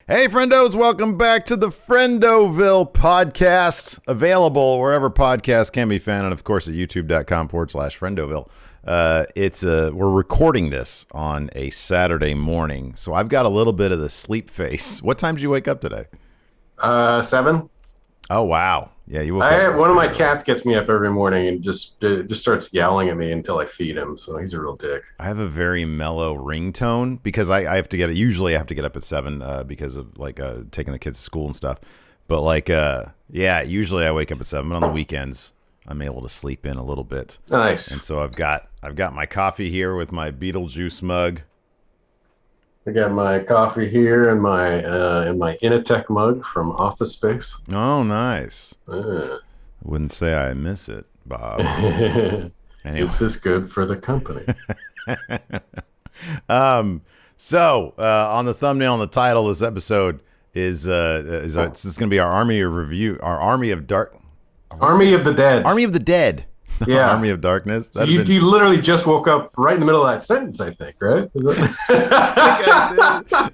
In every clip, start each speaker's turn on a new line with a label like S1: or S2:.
S1: Hey, friendos, welcome back to the Friendoville podcast, available wherever podcasts can be found, and of course at youtube.com/Friendoville. We're recording this on a Saturday morning, so I've got a little bit of the sleep face. What time did you wake up today?
S2: 7.
S1: Oh, wow. Yeah, you woke up.
S2: One of my cats gets me up every morning and just starts yelling at me until I feed him. So he's a real dick.
S1: I have a very mellow ringtone because I have to get it. Usually I have to get up at 7 because of taking the kids to school and stuff. But usually I wake up at 7. But on the weekends, I'm able to sleep in a little bit.
S2: Nice.
S1: And so I've got my coffee here with my Beetlejuice mug.
S2: I got my coffee here and my Initech mug from Office Space.
S1: Oh, nice. I wouldn't say I miss it, Bob.
S2: Anyway. Is this good for the company?
S1: So on the thumbnail and the title of this episode is this is going to be our Army of Review, our Army of Dark...
S2: Army of the Dead.
S1: Army of the Dead.
S2: Yeah.
S1: Army of Darkness.
S2: So you literally just woke up right in the middle of that sentence, I think, right?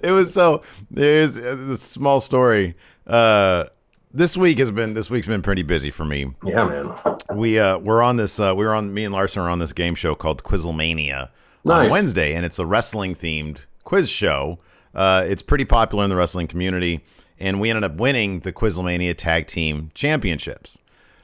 S1: It was so. There's a small story. This week's been pretty busy for me.
S2: Yeah, man.
S1: Me and Larson are on this game show called Quizzlemania on Wednesday, and it's a wrestling themed quiz show. It's pretty popular in the wrestling community, and we ended up winning the Quizzlemania Tag Team Championships.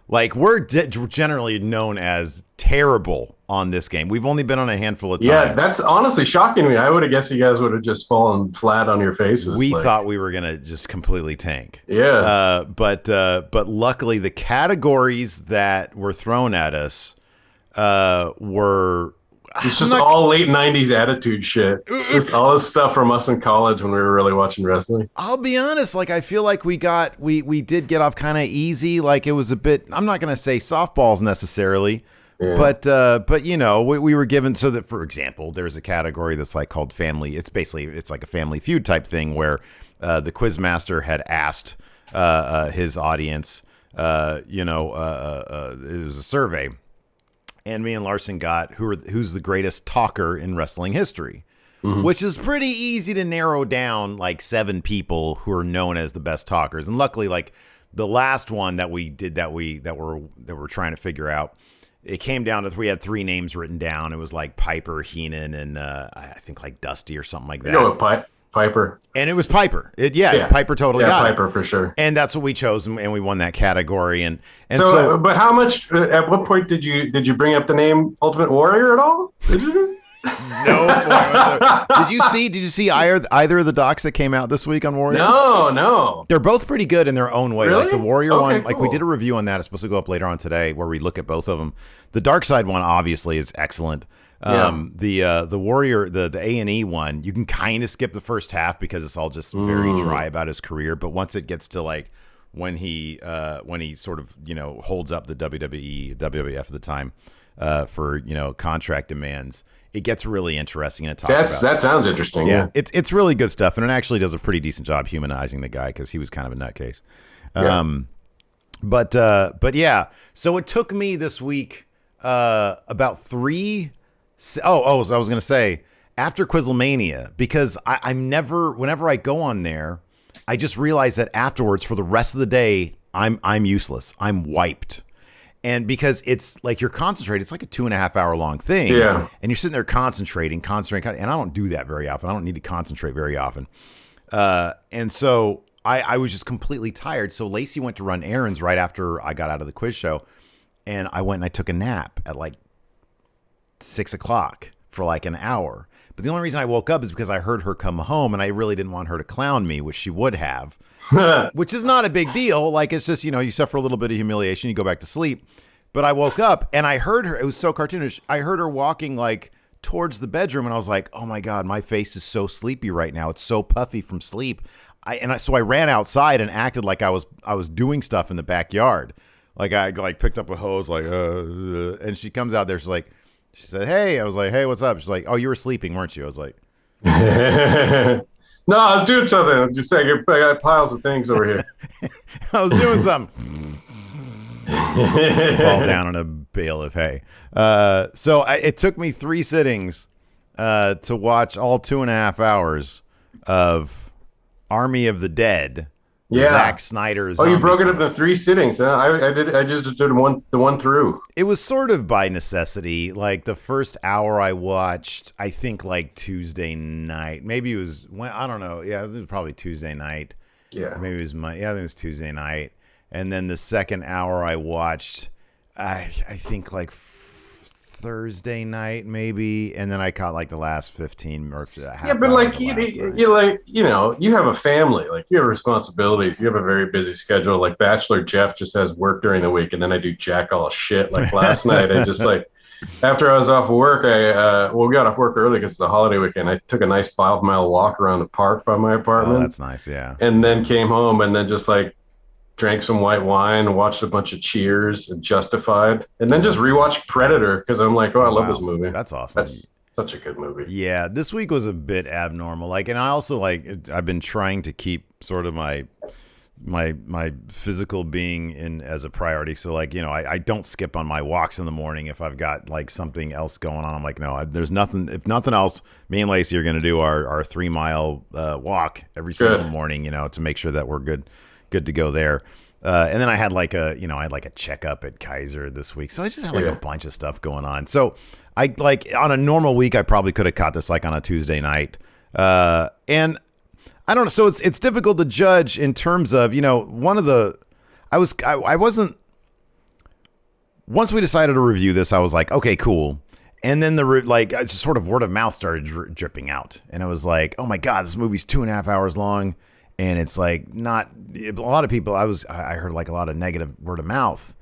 S1: Like, we're generally known as terrible on this game. We've only been on a handful of times.
S2: Yeah, that's honestly shocking to me. I would have guessed you guys would have just fallen flat on your faces.
S1: We thought we were going to just completely tank.
S2: Yeah.
S1: But luckily, the categories that were thrown at us were...
S2: It's just all late 90s attitude shit. Just all this stuff from us in college when we were really watching wrestling.
S1: I'll be honest, I feel like we did get off kind of easy. Like, it was a bit, I'm not going to say softballs necessarily, but we were given, so that, for example, there's a category that's called family. It's like a Family Feud type thing where the Quizmaster had asked his audience, it was a survey. And me and Larson got who's the greatest talker in wrestling history, which is pretty easy to narrow down, 7 people who are known as the best talkers. And luckily, the last one that we did that we're trying to figure out, it came down to we had 3 names written down. It was Piper, Heenan, and I think Dusty or something like that.
S2: Piper.
S1: And it was Piper. Piper totally got
S2: Piper
S1: it.
S2: For sure.
S1: And that's what we chose, and we won that category. And
S2: so but how much? At what point did you bring up the name Ultimate Warrior at all? Did you?
S1: No. Did you see either of the docs that came out this week on Warrior?
S2: No.
S1: They're both pretty good in their own way.
S2: Really?
S1: The Warrior one,
S2: cool.
S1: we did a review on that. It's supposed to go up later on today, where we look at both of them. The Dark Side one obviously is excellent. The Warrior, the A&E one, you can kind of skip the first half because it's all just very dry about his career. But once it gets to when he sort of holds up the WWF at the time for contract demands, it gets really interesting. And it talks
S2: that sounds interesting. Yeah,
S1: it's really good stuff, and it actually does a pretty decent job humanizing the guy because he was kind of a nutcase. But yeah, so it took me this week about 3. So I was going to say, after Quizzlemania, because whenever I go on there, I just realize that afterwards, for the rest of the day, I'm useless. I'm wiped. And because it's you're concentrating, it's like a 2.5 hour long thing.
S2: Yeah.
S1: And you're sitting there concentrating. And I don't do that very often. I don't need to concentrate very often. And so I was just completely tired. So Lacey went to run errands right after I got out of the quiz show. And I went and I took a nap at 6 o'clock for an hour. But the only reason I woke up is because I heard her come home, and I really didn't want her to clown me, which she would have, which is not a big deal. It's just, you suffer a little bit of humiliation, you go back to sleep. But I woke up and I heard her. It was so cartoonish. I heard her walking towards the bedroom, and I was like, oh my God, my face is so sleepy right now. It's so puffy from sleep. So I ran outside and acted like I was doing stuff in the backyard. I picked up a hose, and she comes out there. She said, hey. I was like, hey, what's up? She's like, oh, you were sleeping, weren't you? I was like,
S2: no, I was doing something. I'm just saying, I got piles of things over here.
S1: I was doing something. Fall down in a bale of hay. It took me 3 sittings to watch all 2.5 hours of Army of the Dead.
S2: Yeah.
S1: Zack Snyder's.
S2: Oh, you broke it up into 3 sittings. Huh? I just did the one through.
S1: It was sort of by necessity. Like the first hour I watched, I think like Tuesday night. Maybe it was I don't know. Yeah, it was probably Tuesday night.
S2: Yeah.
S1: Maybe it was I think it was Tuesday night. And then the second hour I watched, I think like Thursday night maybe, and then I caught like the last 15 or half.
S2: Yeah, but like you like you have a family, like you have responsibilities, you have a very busy schedule. Like Bachelor Jeff just has work during the week, and then I do jack all shit. Like last night, I just like after I was off work, we got off work early because it's a holiday weekend. I took a nice 5-mile walk around the park by my apartment.
S1: Oh, that's nice, yeah.
S2: And then came home and then just like drank some white wine, watched a bunch of Cheers and Justified, and then just rewatched Predator because I'm like, I love this movie.
S1: That's awesome.
S2: That's such a good movie.
S1: Yeah, this week was a bit abnormal. Like, and I also I've been trying to keep sort of my physical being in as a priority. So like, I don't skip on my walks in the morning if I've got like something else going on. I'm like, no, there's nothing. If nothing else, me and Lacey are going to do our 3-mile walk every single morning. To make sure that we're good to go there. And then I had like a checkup at Kaiser this week. So I just had like a bunch of stuff going on. So I like on a normal week, I probably could have caught this like on a Tuesday night. And I don't know. So it's difficult to judge in terms of, I wasn't, once we decided to review this, I was like, okay, cool. And then just sort of word of mouth started dripping out. And I was like, oh my God, this movie's 2.5 hours long. And it's like not a lot of people. I heard like a lot of negative word of mouth,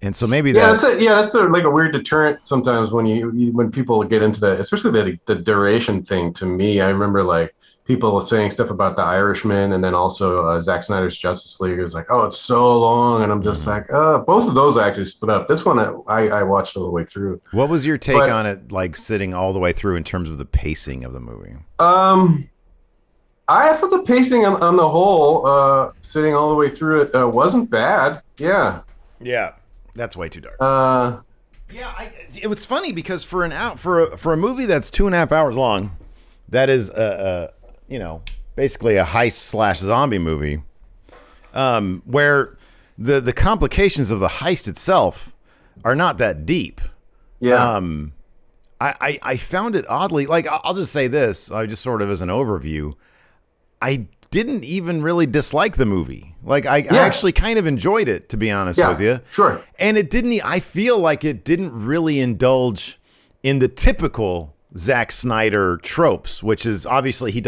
S1: and so maybe
S2: that's sort of like a weird deterrent sometimes when people get into that, especially the duration thing. To me, I remember like people saying stuff about The Irishman, and then also Zack Snyder's Justice League. It was like, oh, it's so long, and I'm just like, both of those I actually split up. This one I watched all the way through.
S1: What was your take on it, like sitting all the way through in terms of the pacing of the movie?
S2: I thought the pacing on the whole, sitting all the way through it, wasn't bad. Yeah.
S1: Yeah, that's way too dark. It was funny because for a movie that's 2.5 hours long, that is basically a heist / zombie movie, where the complications of the heist itself are not that deep.
S2: Yeah.
S1: I found it oddly, like I'll just say this, I just sort of as an overview. I didn't even really dislike the movie. Like I actually kind of enjoyed it, to be honest with you.
S2: Sure.
S1: And I feel like it didn't really indulge in the typical Zack Snyder tropes, which is obviously he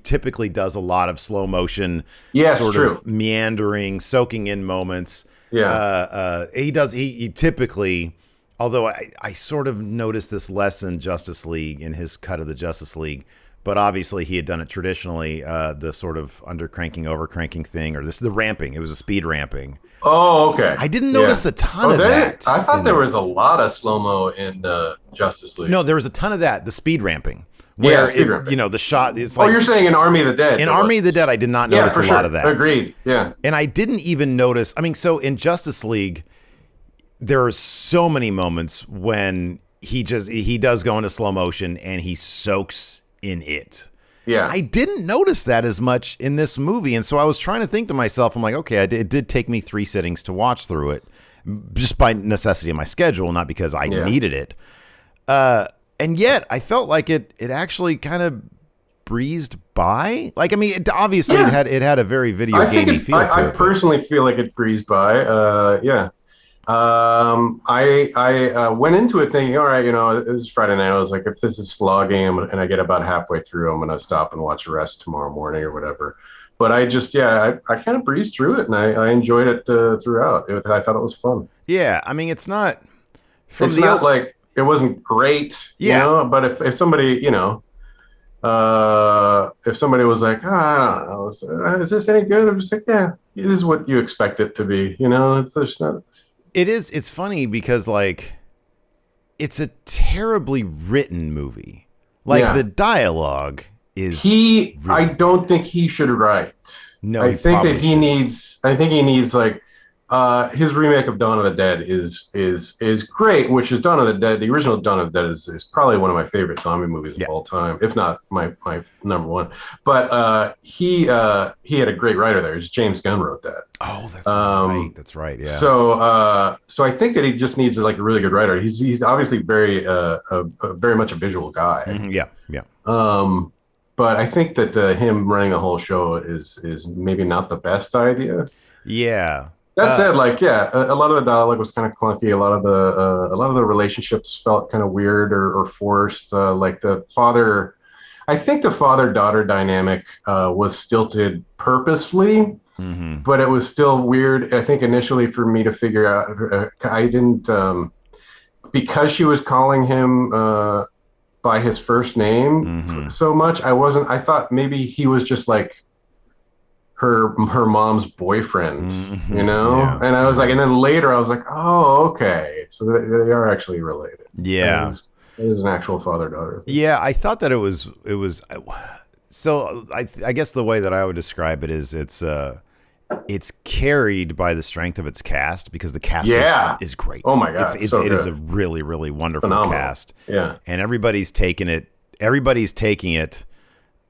S1: typically does a lot of slow motion, sort of meandering, soaking in moments.
S2: Yeah.
S1: He typically, although I sort of noticed this less in Justice League, in his cut of the Justice League. But obviously, he had done it traditionally, the sort of under-cranking, over-cranking thing, or the ramping. It was a speed ramping.
S2: Oh, okay.
S1: I didn't notice a ton of that.
S2: I thought there was a lot of slow-mo in Justice League.
S1: No, there was a ton of that, the speed ramping. Where,
S2: ramping.
S1: The shot is like...
S2: Oh, you're saying in Army of the Dead.
S1: In Army of the Dead, I did not notice a lot of that.
S2: Agreed, yeah.
S1: And I didn't even notice... I mean, so in Justice League, there are so many moments when he does go into slow motion and he soaks in it.
S2: Yeah.
S1: I didn't notice that as much in this movie. And so I was trying to think to myself, I'm like, okay, it did take me 3 sittings to watch through it just by necessity of my schedule, not because I needed it. And yet I felt like it actually kind of breezed by. Like, I mean, it had a very video gamey feel to it.
S2: I personally feel like it breezed by. Yeah. I went into it thinking, all right, it was Friday night. I was like, if this is slogging and I get about halfway through, I'm going to stop and watch the rest tomorrow morning or whatever. But I just, I kind of breezed through it and I enjoyed it throughout. I thought it was fun.
S1: Yeah. I mean, it's not
S2: like it wasn't great, but if somebody, if somebody was like, I don't know, is this any good? I'm just like, yeah, this is what you expect it to be. It's just not.
S1: It's funny because like it's a terribly written movie. Like the dialogue is
S2: I don't think he should write.
S1: No,
S2: I think he needs like His remake of Dawn of the Dead is great, which is Dawn of the Dead. The original Dawn of the Dead is probably one of my favorite zombie movies of all time, if not my number one. But he had a great writer there. James Gunn wrote that.
S1: Oh, that's right. That's right. Yeah.
S2: So I think that he just needs like a really good writer. He's obviously very much a visual guy.
S1: Mm-hmm. Yeah. Yeah.
S2: But I think that him running the whole show is maybe not the best idea.
S1: Yeah.
S2: That said, like, yeah, a lot of the dialogue was kind of clunky. A lot of the relationships felt kind of weird or forced. Like I think the father-daughter dynamic was stilted purposefully, but it was still weird. I think initially for me to figure out, I didn't because she was calling him by his first name so much. I thought maybe he was just like her mom's boyfriend, you know? Yeah. And I was like, and then later I was like, oh, okay. So they are actually related.
S1: Yeah.
S2: It is an actual father-daughter.
S1: Yeah, I thought that it was so I guess the way that I would describe it is it's carried by the strength of its cast because the cast is great.
S2: Oh my God.
S1: It is a really, really wonderful cast.
S2: Yeah.
S1: And everybody's taking it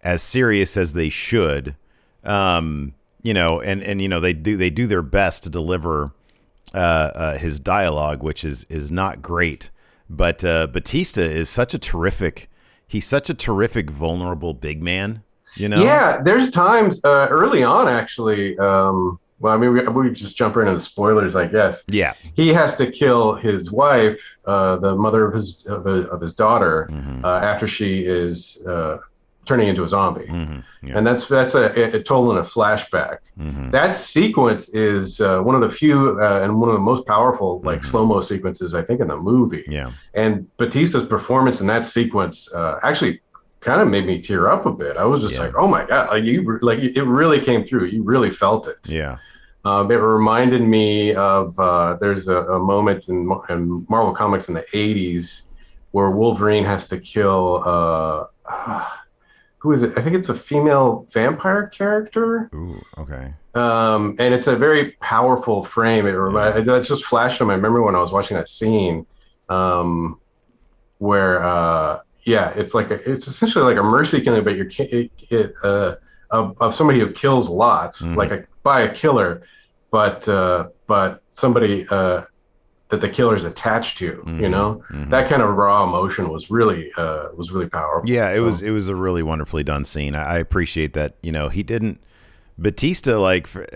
S1: as serious as they should. You know, and you know, they do their best to deliver his dialogue, which is not great. But Batista is such a terrific vulnerable big man, you know?
S2: Yeah, there's times early on, actually. Well, I mean, we just jump right into the spoilers, I guess.
S1: Yeah.
S2: He has to kill his wife, the mother of his daughter, after she is turning into a zombie. Yeah. And that's a total in a flashback. That sequence is one of the few and one of the most powerful like slow-mo sequences I think in the movie.
S1: Yeah.
S2: And Batista's performance in that sequence actually kind of made me tear up a bit. I was just like, oh my God, it really came through. You really felt it.
S1: Yeah.
S2: It reminded me of there's a moment in Marvel Comics in the 80s where Wolverine has to kill who is it? I think it's a female vampire character.
S1: Ooh, okay.
S2: And it's a very powerful frame. That just flashed in my memory when I was watching that scene, where it's essentially like a mercy killing, but of somebody who kills lots, by a killer, but somebody that the killer's attached to, you know, that kind of raw emotion was really powerful.
S1: Yeah, it was a really wonderfully done scene. I appreciate that. You know, Batista, like for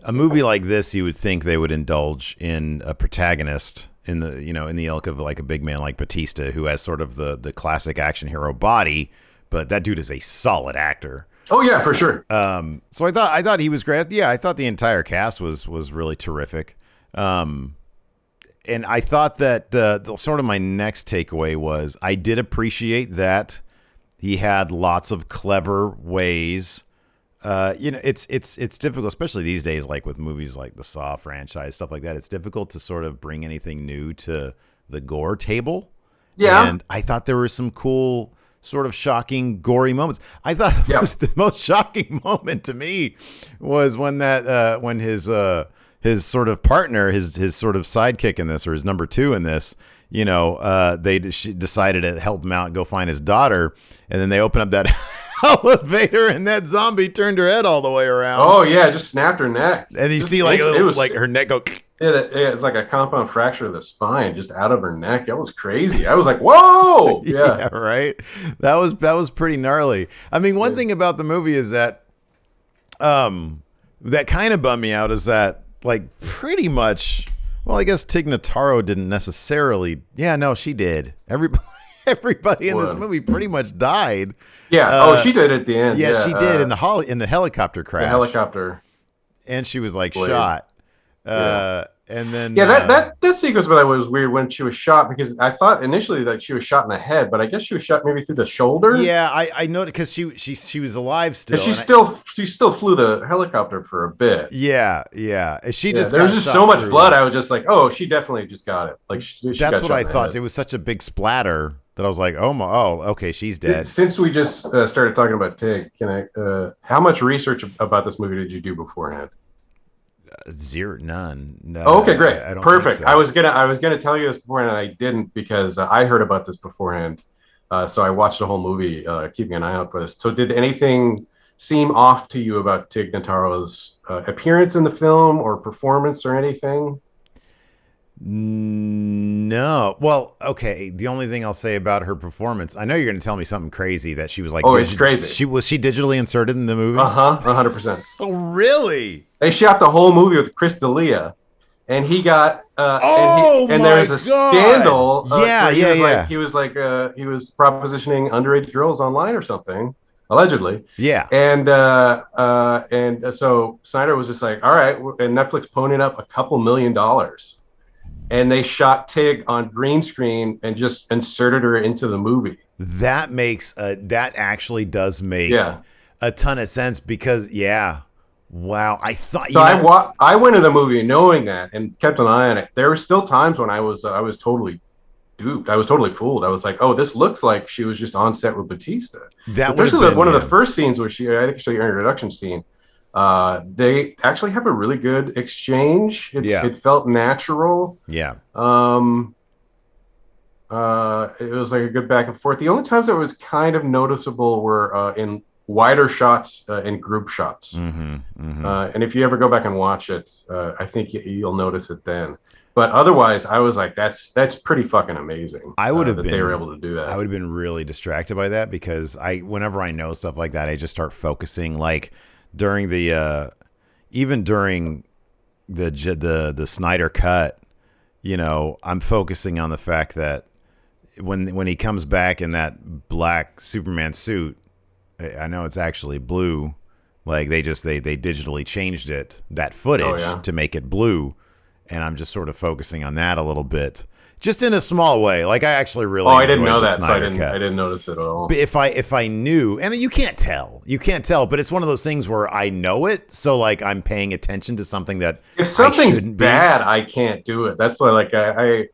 S1: a movie like this, you would think they would indulge in a protagonist in the ilk of like a big man like Batista, who has sort of the classic action hero body, but that dude is a solid actor.
S2: Oh yeah, for sure.
S1: So I thought he was great. Yeah, I thought the entire cast was really terrific. And I thought that the sort of my next takeaway was I did appreciate that he had lots of clever ways. You know, it's difficult, especially these days, like with movies like the Saw franchise, stuff like that. It's difficult to sort of bring anything new to the gore table. Yeah. And I thought there were some cool, sort of shocking, gory moments. I thought the most shocking moment to me was when his sort of partner, his sort of sidekick in this, or his number two in this, you know, she decided to help him out and go find his daughter. And then they open up that elevator and that zombie turned her head all the way around.
S2: Oh yeah, just snapped her neck.
S1: And you see like her neck go.
S2: Yeah, it's like a compound fracture of the spine just out of her neck. That was crazy. I was like, whoa.
S1: Yeah, right. That was pretty gnarly. I mean, one thing about the movie is that that kind of bummed me out is that like pretty much, well, I guess Tig Notaro didn't necessarily. Yeah, no, she did. Everybody in this movie pretty much died.
S2: Yeah. She did at the end.
S1: Yeah, she did in the helicopter crash.
S2: The helicopter.
S1: And she was like shot. And then
S2: that sequence was weird when she was shot, because I thought initially that she was shot in the head, but I guess she was shot maybe through the shoulder.
S1: Yeah, I noticed because she was alive still.
S2: She still flew the helicopter for a bit.
S1: Yeah. She just
S2: there was just so much blood. I was just like, oh, she definitely just got it. Like
S1: that's what I thought. Head. It was such a big splatter that I was like, okay, she's dead.
S2: Since we just started talking about Tig, how much research about this movie did you do beforehand?
S1: Zero, none. No,
S2: Oh, okay, great,
S1: I don't think
S2: perfect.
S1: so.
S2: I was gonna tell you this beforehand, and I didn't because I heard about this beforehand. So I watched the whole movie, keeping an eye out for this. So did anything seem off to you about Tig Notaro's appearance in the film or performance or anything?
S1: No. Well, okay. The only thing I'll say about her performance, I know you're going to tell me something crazy that she was like,
S2: Oh, it's crazy.
S1: she digitally inserted in the movie?
S2: Uh-huh, 100%.
S1: Oh, really?
S2: They shot the whole movie with Chris D'Elia, and he got
S1: Oh
S2: and
S1: my
S2: there's a
S1: God.
S2: scandal
S1: Yeah,
S2: where
S1: yeah, yeah.
S2: he was propositioning underage girls online or something, allegedly.
S1: Yeah.
S2: And so Snyder was just like, all right, and Netflix ponied up $2 million, and they shot Tig on green screen and just inserted her into the movie.
S1: That makes that actually does make
S2: Yeah.
S1: a ton of sense because yeah. Wow. I thought
S2: So I went to the movie knowing that and kept an eye on it. There were still times when I was totally duped. I was totally fooled. I was like, oh, this looks like she was just on set with Batista.
S1: that would have
S2: Especially
S1: been
S2: one of
S1: yeah.
S2: the first scenes where I think her introduction scene. They actually have a really good exchange. It felt natural.
S1: Yeah.
S2: It was like a good back and forth. The only times that was kind of noticeable were in wider shots and group shots. And if you ever go back and watch it, I think you'll notice it then. But otherwise, I was like, that's pretty fucking amazing.
S1: I would have been
S2: they were able to do that.
S1: I would have been really distracted by that because whenever I know stuff like that, I just start focusing like during the even during the Snyder cut, you know, I'm focusing on the fact that when he comes back in that black Superman suit, I know it's actually blue. Like they digitally changed that footage to make it blue. And I'm just sort of focusing on that a little bit, just in a small way. Like I actually really.
S2: I didn't know that, so I
S1: cut.
S2: didn't notice it at all.
S1: But if I knew, and you can't tell, but it's one of those things where I know it, so like I'm paying attention to something that
S2: if something's bad,
S1: be.
S2: I can't do it. That's why, like if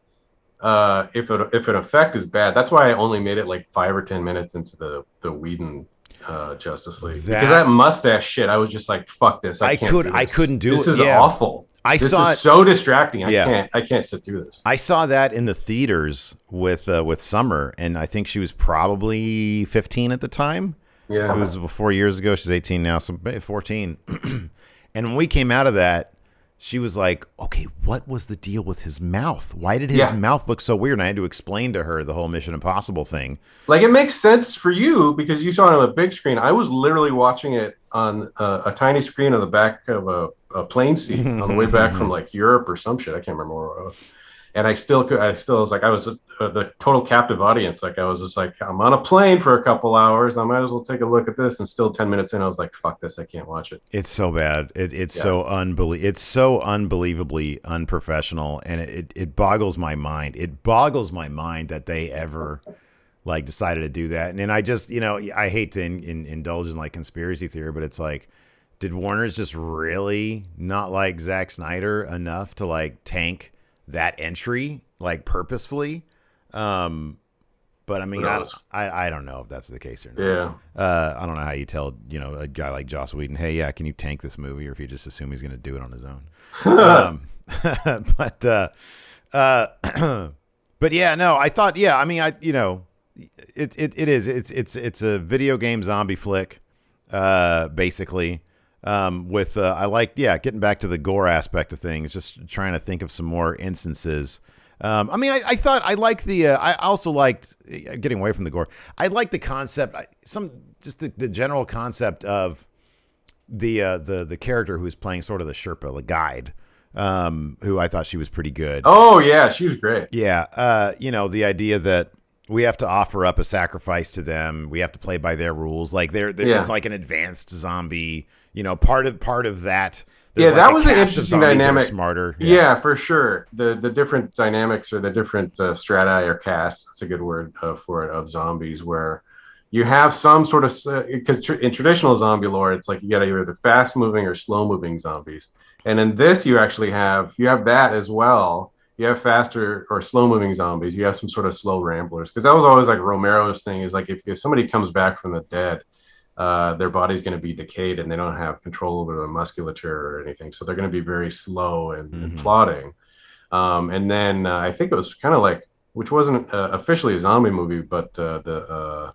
S2: an effect is bad, that's why I only made it like 5 or 10 minutes into the Whedon Justice League because that mustache shit. I was just like, fuck this. I
S1: couldn't do it.
S2: This is awful. This is so distracting. I can't sit through this.
S1: I saw that in the theaters with Summer, and I think she was probably 15 at the time.
S2: Yeah,
S1: it was 4 years ago. She's 18 now, so 14. And when we came out of that, she was like, "Okay, what was the deal with his mouth? Why did his mouth look so weird?" And I had to explain to her the whole Mission Impossible thing.
S2: Like it makes sense for you because you saw it on a big screen. I was literally watching it on a tiny screen on the back of a plane seat on the way back from like Europe or some shit. I can't remember where I was. And I was like, I was the total captive audience. Like I was just like, I'm on a plane for a couple hours. I might as well take a look at this. And still 10 minutes in, I was like, fuck this. I can't watch it.
S1: It's so bad. It's so unbelievably unprofessional. And it boggles my mind. It boggles my mind that they ever like decided to do that. And I just, I hate to indulge in like conspiracy theory, but it's like, did Warner's just really not like Zack Snyder enough to like tank that entry like purposefully? But I mean, I don't know if that's the case or not.
S2: Yeah.
S1: I don't know how you tell, a guy like Joss Whedon, hey, yeah, can you tank this movie? Or if you just assume he's going to do it on his own. But yeah, no, I thought, yeah, I mean, it's a video game zombie flick, basically. With I like getting back to the gore aspect of things, just trying to think of some more instances. I mean, I thought I liked I also liked getting away from the gore. I liked the concept, the general concept of the character who was playing sort of the Sherpa, the guide, who I thought she was pretty good.
S2: Oh yeah, she was great.
S1: Yeah, the idea that we have to offer up a sacrifice to them. We have to play by their rules. Like it's like an advanced zombie. Part of that.
S2: That was an interesting dynamic.
S1: Smarter.
S2: Yeah, for sure. The different dynamics or the different strata or castes. That's a good word for it, of zombies, where you have some sort of because in traditional zombie lore, it's like you got either fast moving or slow moving zombies, and in this you actually have that as well. You have faster or slow moving zombies. You have some sort of slow ramblers, because that was always like Romero's thing. Is like if somebody comes back from the dead. their body's going to be decayed and they don't have control over the musculature or anything. So they're going to be very slow and plodding. And then I think it was kind of like, which wasn't officially a zombie movie, but the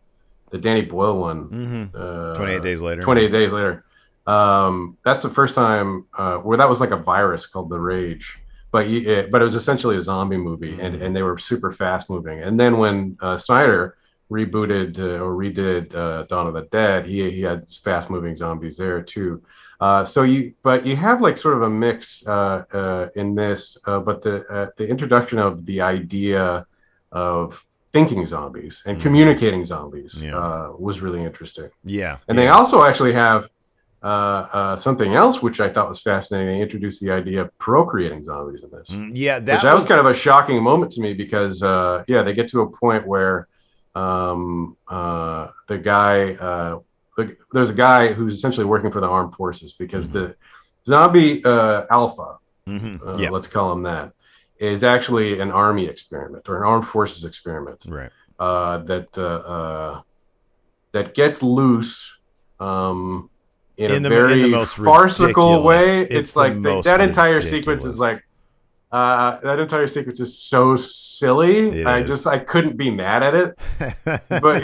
S2: Danny Boyle one.
S1: 28 Days Later.
S2: 28 Days Later. That's the first time where that was like a virus called the Rage. But it was essentially a zombie movie, and they were super fast moving. And then when Snyder rebooted or redid Dawn of the Dead, he had fast moving zombies there too. But you have like sort of a mix in this, but the introduction of the idea of thinking zombies and communicating zombies was really interesting.
S1: Yeah,
S2: and they also actually have something else which I thought was fascinating. They introduced the idea of procreating zombies in this.
S1: That
S2: was kind of a shocking moment to me because they get to a point where the guy there's a guy who's essentially working for the armed forces because the zombie alpha, let's call him that, is actually an army experiment or an armed forces experiment,
S1: right?
S2: That gets loose in a very
S1: most
S2: farcical way.
S1: It's
S2: like that entire sequence is like that entire sequence is so silly. I couldn't be mad at it. But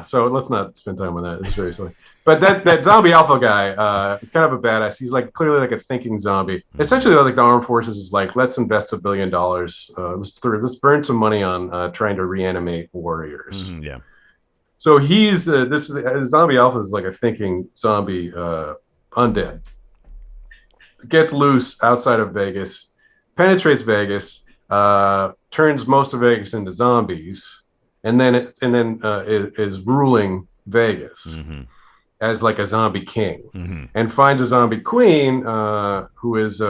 S2: so let's not spend time on that. It's very silly. But that zombie alpha guy is kind of a badass. He's like clearly like a thinking zombie. Essentially, like the armed forces is like, let's invest $1 billion. Let's burn some money on trying to reanimate warriors. So he's this zombie alpha is like a thinking zombie undead. Gets loose outside of Vegas, penetrates Vegas, turns most of Vegas into zombies, and then is ruling Vegas as like a zombie king, and finds a zombie queen who is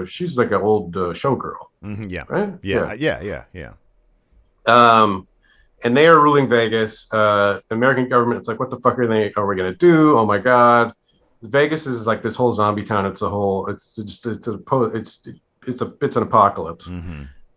S2: she's like an old showgirl. Right?
S1: Yeah.
S2: And they are ruling Vegas. The American government, it's like, what the fuck are we going to do? Oh my God. Vegas is like this whole zombie town. It's an apocalypse.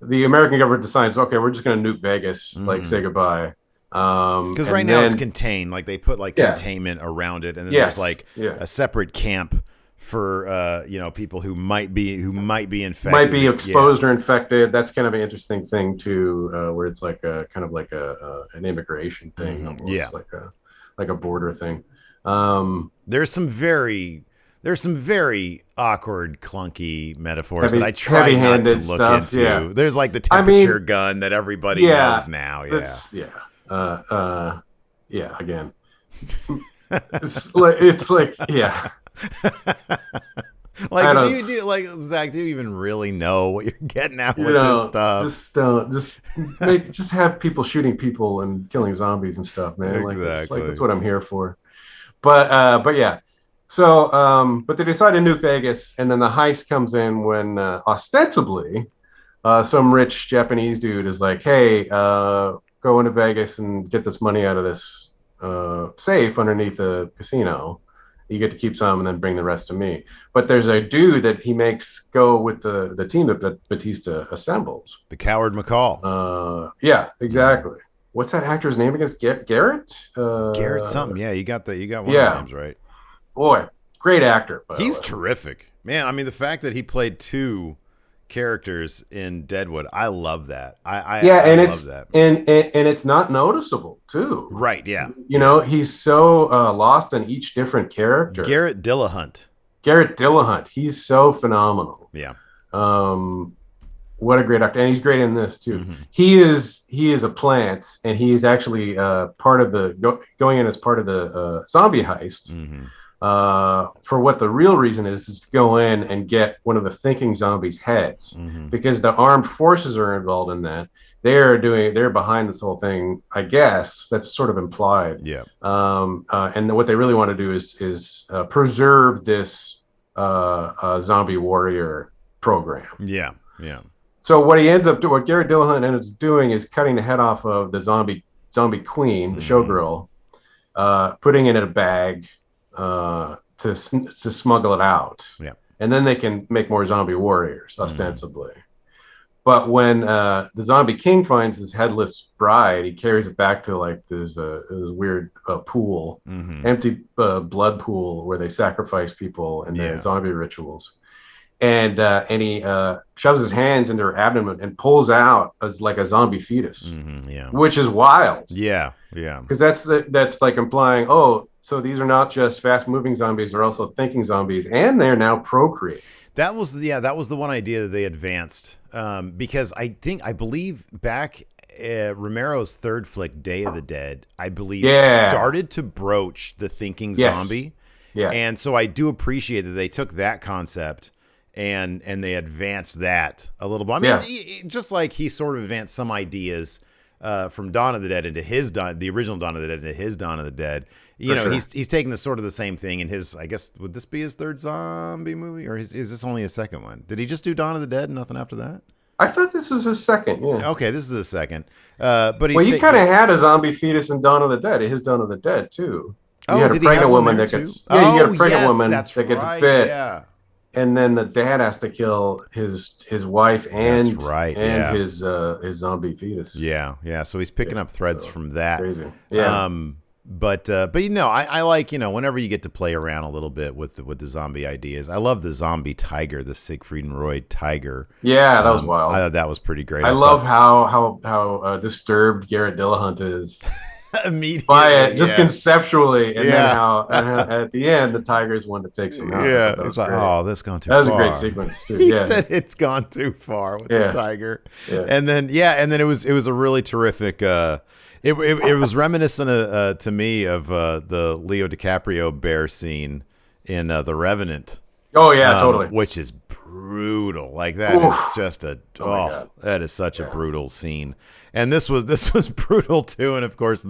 S2: The American government decides, okay, we're just going to nuke Vegas, like say goodbye.
S1: Because right now it's contained. Like they put like containment around it, and then there's like a separate camp for people who might be infected,
S2: might be exposed or infected. That's kind of an interesting thing too, where it's like a kind of like an immigration thing, almost like a border thing.
S1: There's some very awkward, clunky metaphors that I try not to look into. Yeah. There's like the temperature gun that everybody knows now.
S2: Again, it's like
S1: like, Zach, do you even really know what you're getting at with this stuff?
S2: Just have people shooting people and killing zombies and stuff, man.
S1: Exactly.
S2: That's what I'm here for. But yeah. So, but they decide to nuke Vegas, and then the heist comes in when ostensibly some rich Japanese dude is like, hey, go into Vegas and get this money out of this safe underneath the casino. You get to keep some and then bring the rest to me. But there's a dude that he makes go with the team that Batista assembles.
S1: The Coward McCall.
S2: Yeah, exactly. What's that actor's name again? Garrett?
S1: Garrett something. Yeah, you got one of the names right.
S2: Boy, great actor.
S1: He's terrific. Man, I mean, the fact that he played two characters in Deadwood, I love that. I love that.
S2: And it's not noticeable too.
S1: Right, yeah.
S2: He's so lost in each different character.
S1: Garrett Dillahunt.
S2: He's so phenomenal.
S1: Yeah.
S2: What a great actor. And he's great in this too. He is a plant, and he's actually part of going in as part of the zombie heist. For what the real reason is to go in and get one of the thinking zombies' heads, because the armed forces are involved in that. They're behind this whole thing, I guess. That's sort of implied.
S1: Yeah.
S2: And what they really want to do is preserve this zombie warrior program.
S1: Yeah.
S2: So what Garrett Dillahunt ends up doing is cutting the head off of the zombie queen, the showgirl, putting it in a bag to smuggle it out.
S1: Yeah.
S2: And then they can make more zombie warriors, ostensibly. But when the zombie king finds his headless bride, he carries it back to like this weird pool, empty blood pool where they sacrifice people in their zombie rituals. And he shoves his hands into her abdomen and pulls out as like a zombie fetus, which is wild.
S1: Yeah,
S2: because that's like implying, oh, so these are not just fast moving zombies; they're also thinking zombies, and they're now procreating.
S1: That was the one idea that they advanced, because I believe back Romero's third flick, Day of the Dead, I believe started to broach the thinking zombie.
S2: Yeah,
S1: and so I do appreciate that they took that concept and they advanced that a little bit. I mean, just like he sort of advanced some ideas from Dawn of the Dead into the original Dawn of the Dead into his Dawn of the Dead. He's taking the sort of the same thing in his, I guess, would this be his third zombie movie, or is this only his second one? Did he just do Dawn of the Dead and nothing after that?
S2: I thought this is his second. Yeah.
S1: Okay, this is his second. But
S2: he kind of had a zombie fetus in Dawn of the Dead. His Dawn of the Dead too. You had a pregnant woman that gets you get a pregnant woman that gets bit. Yeah. And then the dad has to kill his wife and his zombie fetus.
S1: Yeah. So he's picking up threads from that.
S2: Crazy. Yeah.
S1: But I like, whenever you get to play around a little bit with the zombie ideas. I love the zombie tiger, the Siegfried and Roy tiger.
S2: Yeah, that was wild.
S1: I thought that was pretty great.
S2: I love how disturbed Garrett Dillahunt is.
S1: Immediately
S2: by it, just conceptually, and then how at the end the tiger's one that takes him out.
S1: Yeah, it's like, oh, this gone too
S2: far.
S1: That
S2: was a great sequence too.
S1: He said it's gone too far with the tiger. And then it was a really terrific. It was reminiscent to me of the Leo DiCaprio bear scene in The Revenant.
S2: Oh yeah, totally.
S1: Which is brutal. Like that is just that is such a brutal scene. And this was brutal too. And of course,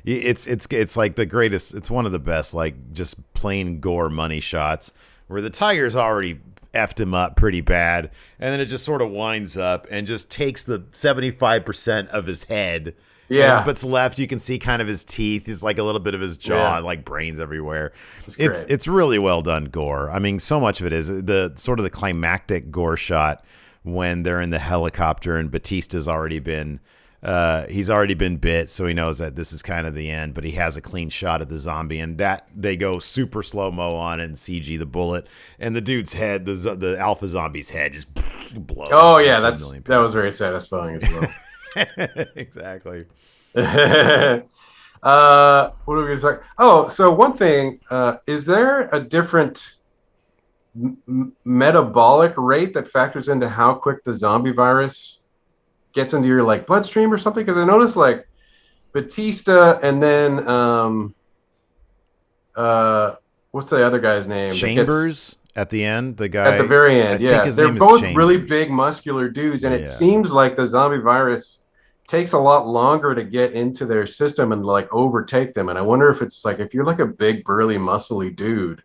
S1: it's like the greatest. It's one of the best, like just plain gore money shots where the tiger's already effed him up pretty bad, and then it just sort of winds up and just takes the 75% of his head.
S2: Yeah,
S1: and what's left, you can see kind of his teeth. He's like a little bit of his jaw, like brains everywhere. It's really well done gore. I mean, so much of it is the sort of the climactic gore shot when they're in the helicopter and Batista's already been bit, so he knows that this is kind of the end. But he has a clean shot of the zombie, and that they go super slow mo on it and CG the bullet, and the dude's head, the alpha zombie's head, just blows.
S2: Oh yeah, that was very satisfying as well.
S1: Exactly.
S2: What are we going to say? Oh, so one thing, is there a different metabolic rate that factors into how quick the zombie virus gets into your like bloodstream or something? Because I noticed like Batista and then what's the other guy's name?
S1: Chambers. At the end, the guy
S2: at the very end, they're both really big, muscular dudes, and it seems like the zombie virus takes a lot longer to get into their system and like overtake them. And I wonder if it's like if you're like a big, burly, muscly dude,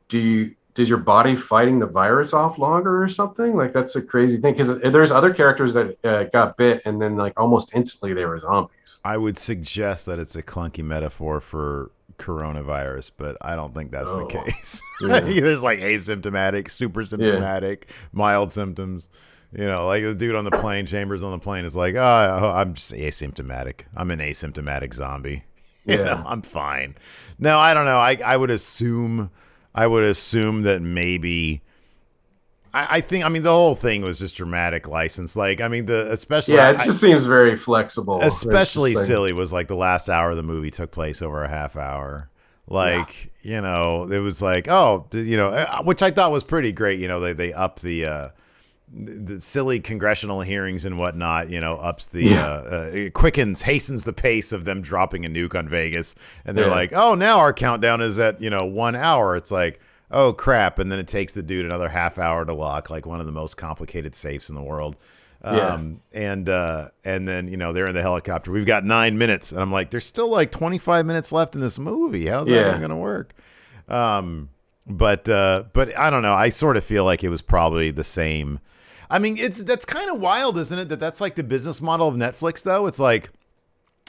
S2: does your body fighting the virus off longer or something? Like that's a crazy thing because there's other characters that got bit and then like almost instantly they were zombies.
S1: I would suggest that it's a clunky metaphor for coronavirus, but I don't think that's the case. There's like asymptomatic, super symptomatic, mild symptoms. Like the dude on the plane, Chambers on the plane is like, I'm just asymptomatic. I'm an asymptomatic zombie. I'm fine. No, I don't know. I would assume that maybe. I think. I mean, the whole thing was just dramatic license. Like, I mean, especially.
S2: Yeah, it just seems very flexible.
S1: Especially silly was like the last hour of the movie took place over a half hour. Like, it was like, which I thought was pretty great. They up the silly congressional hearings and whatnot. Ups the hastens the pace of them dropping a nuke on Vegas. And they're like, oh, now our countdown is at 1 hour. It's like, oh crap, and then it takes the dude another half hour to lock like one of the most complicated safes in the world. And then they're in the helicopter. We've got 9 minutes, and I'm like, there's still like 25 minutes left in this movie. How's that even gonna work? But I don't know. I sort of feel like it was probably the same. I mean, that's kind of wild, isn't it? That's like the business model of Netflix, though. It's like,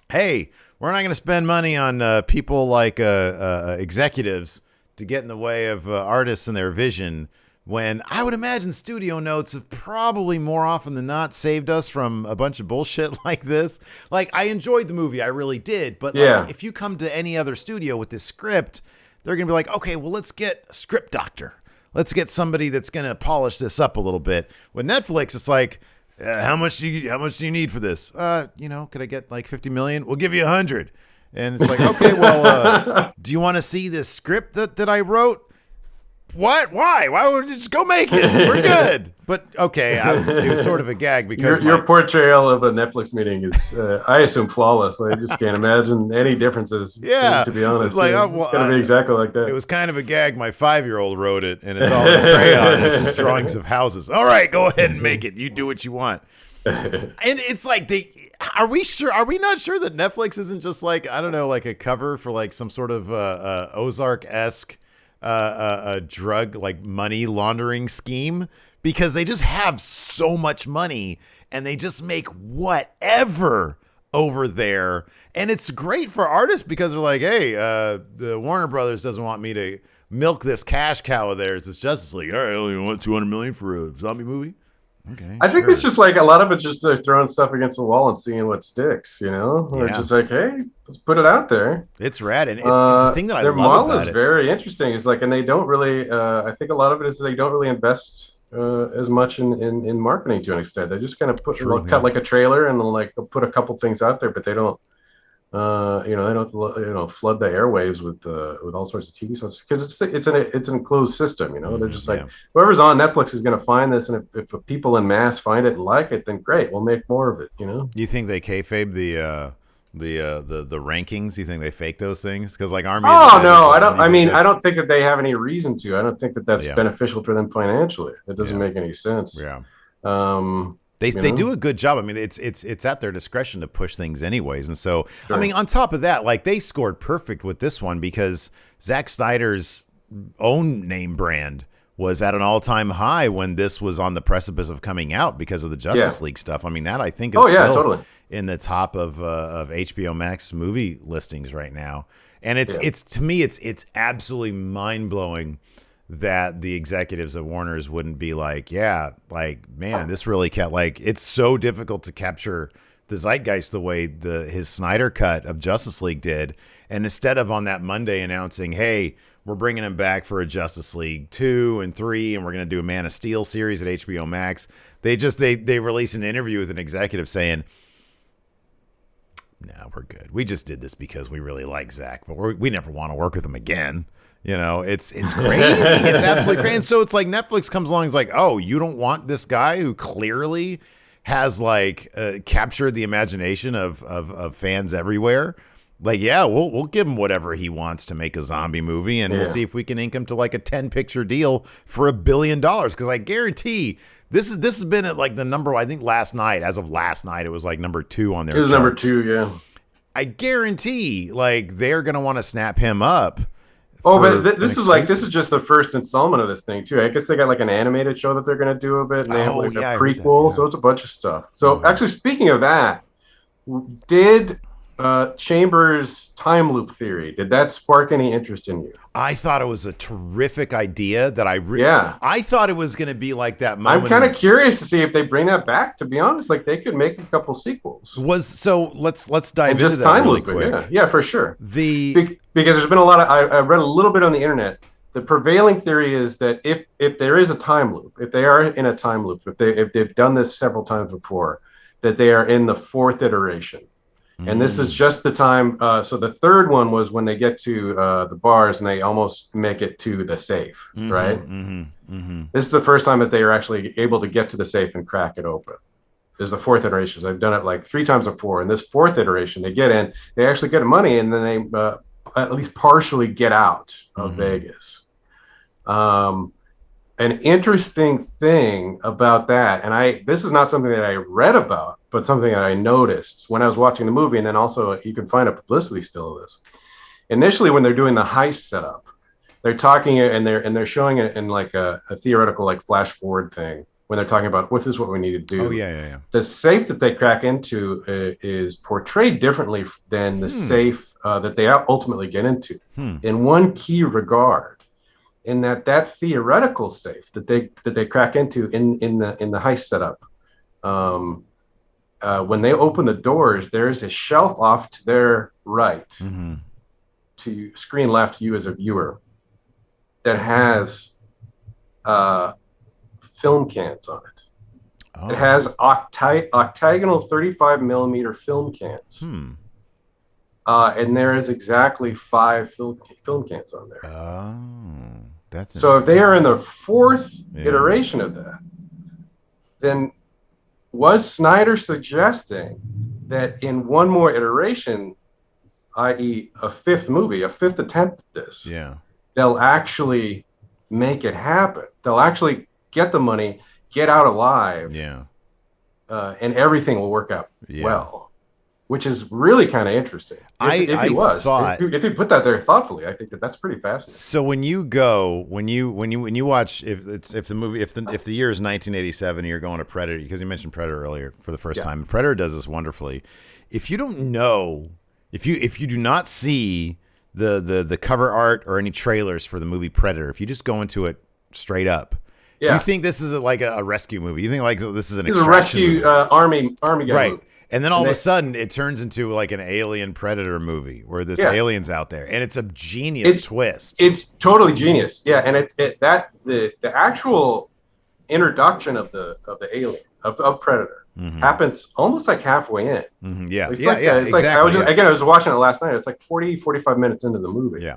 S1: hey, we're not going to spend money on people like executives to get in the way of artists and their vision when I would imagine studio notes have probably more often than not saved us from a bunch of bullshit like this. Like, I enjoyed the movie, I really did, but like, if you come to any other studio with this script, they're gonna be like, okay, well, let's get a script doctor. Let's get somebody that's gonna polish this up a little bit. With Netflix, it's like, how much do you need for this? Could I get like 50 million? We'll give you 100. And it's like, okay, well, do you want to see this script that I wrote? What? Why would you just go make it? We're good. But okay, it was sort of a gag because
S2: your portrayal of a Netflix meeting is, I assume, flawless. I just can't imagine any differences.
S1: Yeah,
S2: to be honest,
S1: it's like,
S2: it's gonna be exactly like that.
S1: It was kind of a gag. My 5-year-old wrote it, and it's all in crayon. It's just drawings of houses. All right, go ahead and make it. You do what you want. And it's like are we sure? Are we not sure that Netflix isn't just like, I don't know, like a cover for like some sort of Ozark-esque a drug like money laundering scheme, because they just have so much money and they just make whatever over there. And it's great for artists because they're like, hey, the Warner Brothers doesn't want me to milk this cash cow of theirs. It's Justice League. All right, I only want $200 million for a zombie movie. Okay,
S2: I think it's just like a lot of it's just they're throwing stuff against the wall and seeing what sticks, They're just like, hey, let's put it out there.
S1: It's rad. And it's the thing that I love about it.
S2: Their model is very interesting. It's like, and they don't really, I think a lot of it is they don't really invest as much in marketing to an extent. They just kind of cut like a trailer and like put a couple things out there, but they don't, they don't, flood the airwaves with all sorts of TV shows, because it's an enclosed system. They're just like, whoever's on Netflix is going to find this, and if people in mass find it and like it, then great, we'll make more of it.
S1: You think they kayfabe the rankings? You think they fake those things? Because like Army.
S2: Oh no, I don't. I mean, I don't think that they have any reason to. I don't think that that's beneficial for them financially. It doesn't make any sense.
S1: Yeah. They do a good job. I mean, it's at their discretion to push things anyways. And so, I mean, on top of that, like, they scored perfect with this one because Zack Snyder's own name brand was at an all-time high when this was on the precipice of coming out because of the Justice League stuff. I mean, that I think is still in the top of HBO Max movie listings right now. And it's to me, it's absolutely mind-blowing that the executives of Warner's wouldn't be like, man, this really kept, like, it's so difficult to capture the zeitgeist the way his Snyder cut of Justice League did. And instead of on that Monday announcing, hey, we're bringing him back for a Justice League 2 and 3, and we're going to do a Man of Steel series at HBO Max, they released an interview with an executive saying, no, we're good. We just did this because we really like Zack, but we never want to work with him again. It's crazy. It's absolutely crazy. And so it's like Netflix comes along and is like, oh, you don't want this guy who clearly has like captured the imagination of fans everywhere. Like, yeah, we'll give him whatever he wants to make a zombie movie, and we'll see if we can ink him to like a 10-picture deal for $1 billion. Because I guarantee this has been at like the number. I think last night, as of last night, it was like number 2 on their.
S2: It was
S1: charts.
S2: number 2, yeah.
S1: I guarantee like they're gonna want to snap him up.
S2: Oh, but this is just the first installment of this thing too. I guess they got like an animated show that they're going to do of it, and they have like a prequel, so it's a bunch of stuff. So actually, speaking of that, did Chambers' time loop theory, did that spark any interest in you?
S1: I thought it was a terrific idea that I thought it was going to be like that moment.
S2: I'm kind of curious to see if they bring that back, to be honest. Like, they could make a couple sequels.
S1: Let's dive into that
S2: time
S1: really
S2: looping,
S1: quick.
S2: Yeah, for sure.
S1: Because
S2: there's been a lot of, I read a little bit on the internet. The prevailing theory is that if there is a time loop, if they are in a time loop, if they've done this several times before, that they are in the 4th iteration. And this is just the time. So the third one was when they get to the bars and they almost make it to the safe, right? This is the first time that they are actually able to get to the safe and crack it open. This is the 4th iteration. So they've done it like 3 times before. In this 4th iteration, they get in, they actually get money, and then they at least partially get out of Vegas. An interesting thing about that, and this is not something that I read about, but something that I noticed when I was watching the movie, and then also you can find a publicity still of this. Initially, when they're doing the heist setup, they're talking and they're showing it in like a theoretical like flash forward thing when they're taling about this is what we need to do.
S1: Oh yeah.
S2: The safe that they crack into is portrayed differently than the safe that they ultimately get into. In one key regard. in that theoretical safe that they crack into in the heist setup. When they open the doors, there's a shelf off to their right, to screen left, you as a viewer, that has film cans on it. Oh. It has octagonal 35 millimeter film cans. And there is exactly 5 film cans on there.
S1: Oh, that's
S2: so if they are in the 4th iteration of that, then was Snyder suggesting that in one more iteration, i.e. a 5th movie, a 5th attempt at this, they'll actually make it happen. They'll actually get the money, get out alive, and everything will work out well. Which is really kind of interesting. If you put that there thoughtfully, I think that's pretty fascinating.
S1: So when you watch, if the year is 1987 and you're going to Predator, because you mentioned Predator earlier for the first time, Predator does this wonderfully. If you don't know, if you do not see the cover art or any trailers for the movie Predator, if you just go into it straight up, you think this is like a rescue movie. You think like this is an
S2: rescue army guy movie.
S1: And then all of a sudden, it turns into like an alien predator movie where this alien's out there, and it's a genius twist.
S2: It's totally genius, and the actual introduction of the alien of Predator happens almost like halfway in.
S1: Exactly.
S2: I was watching it last night. It's like 45 minutes into the movie.
S1: Yeah.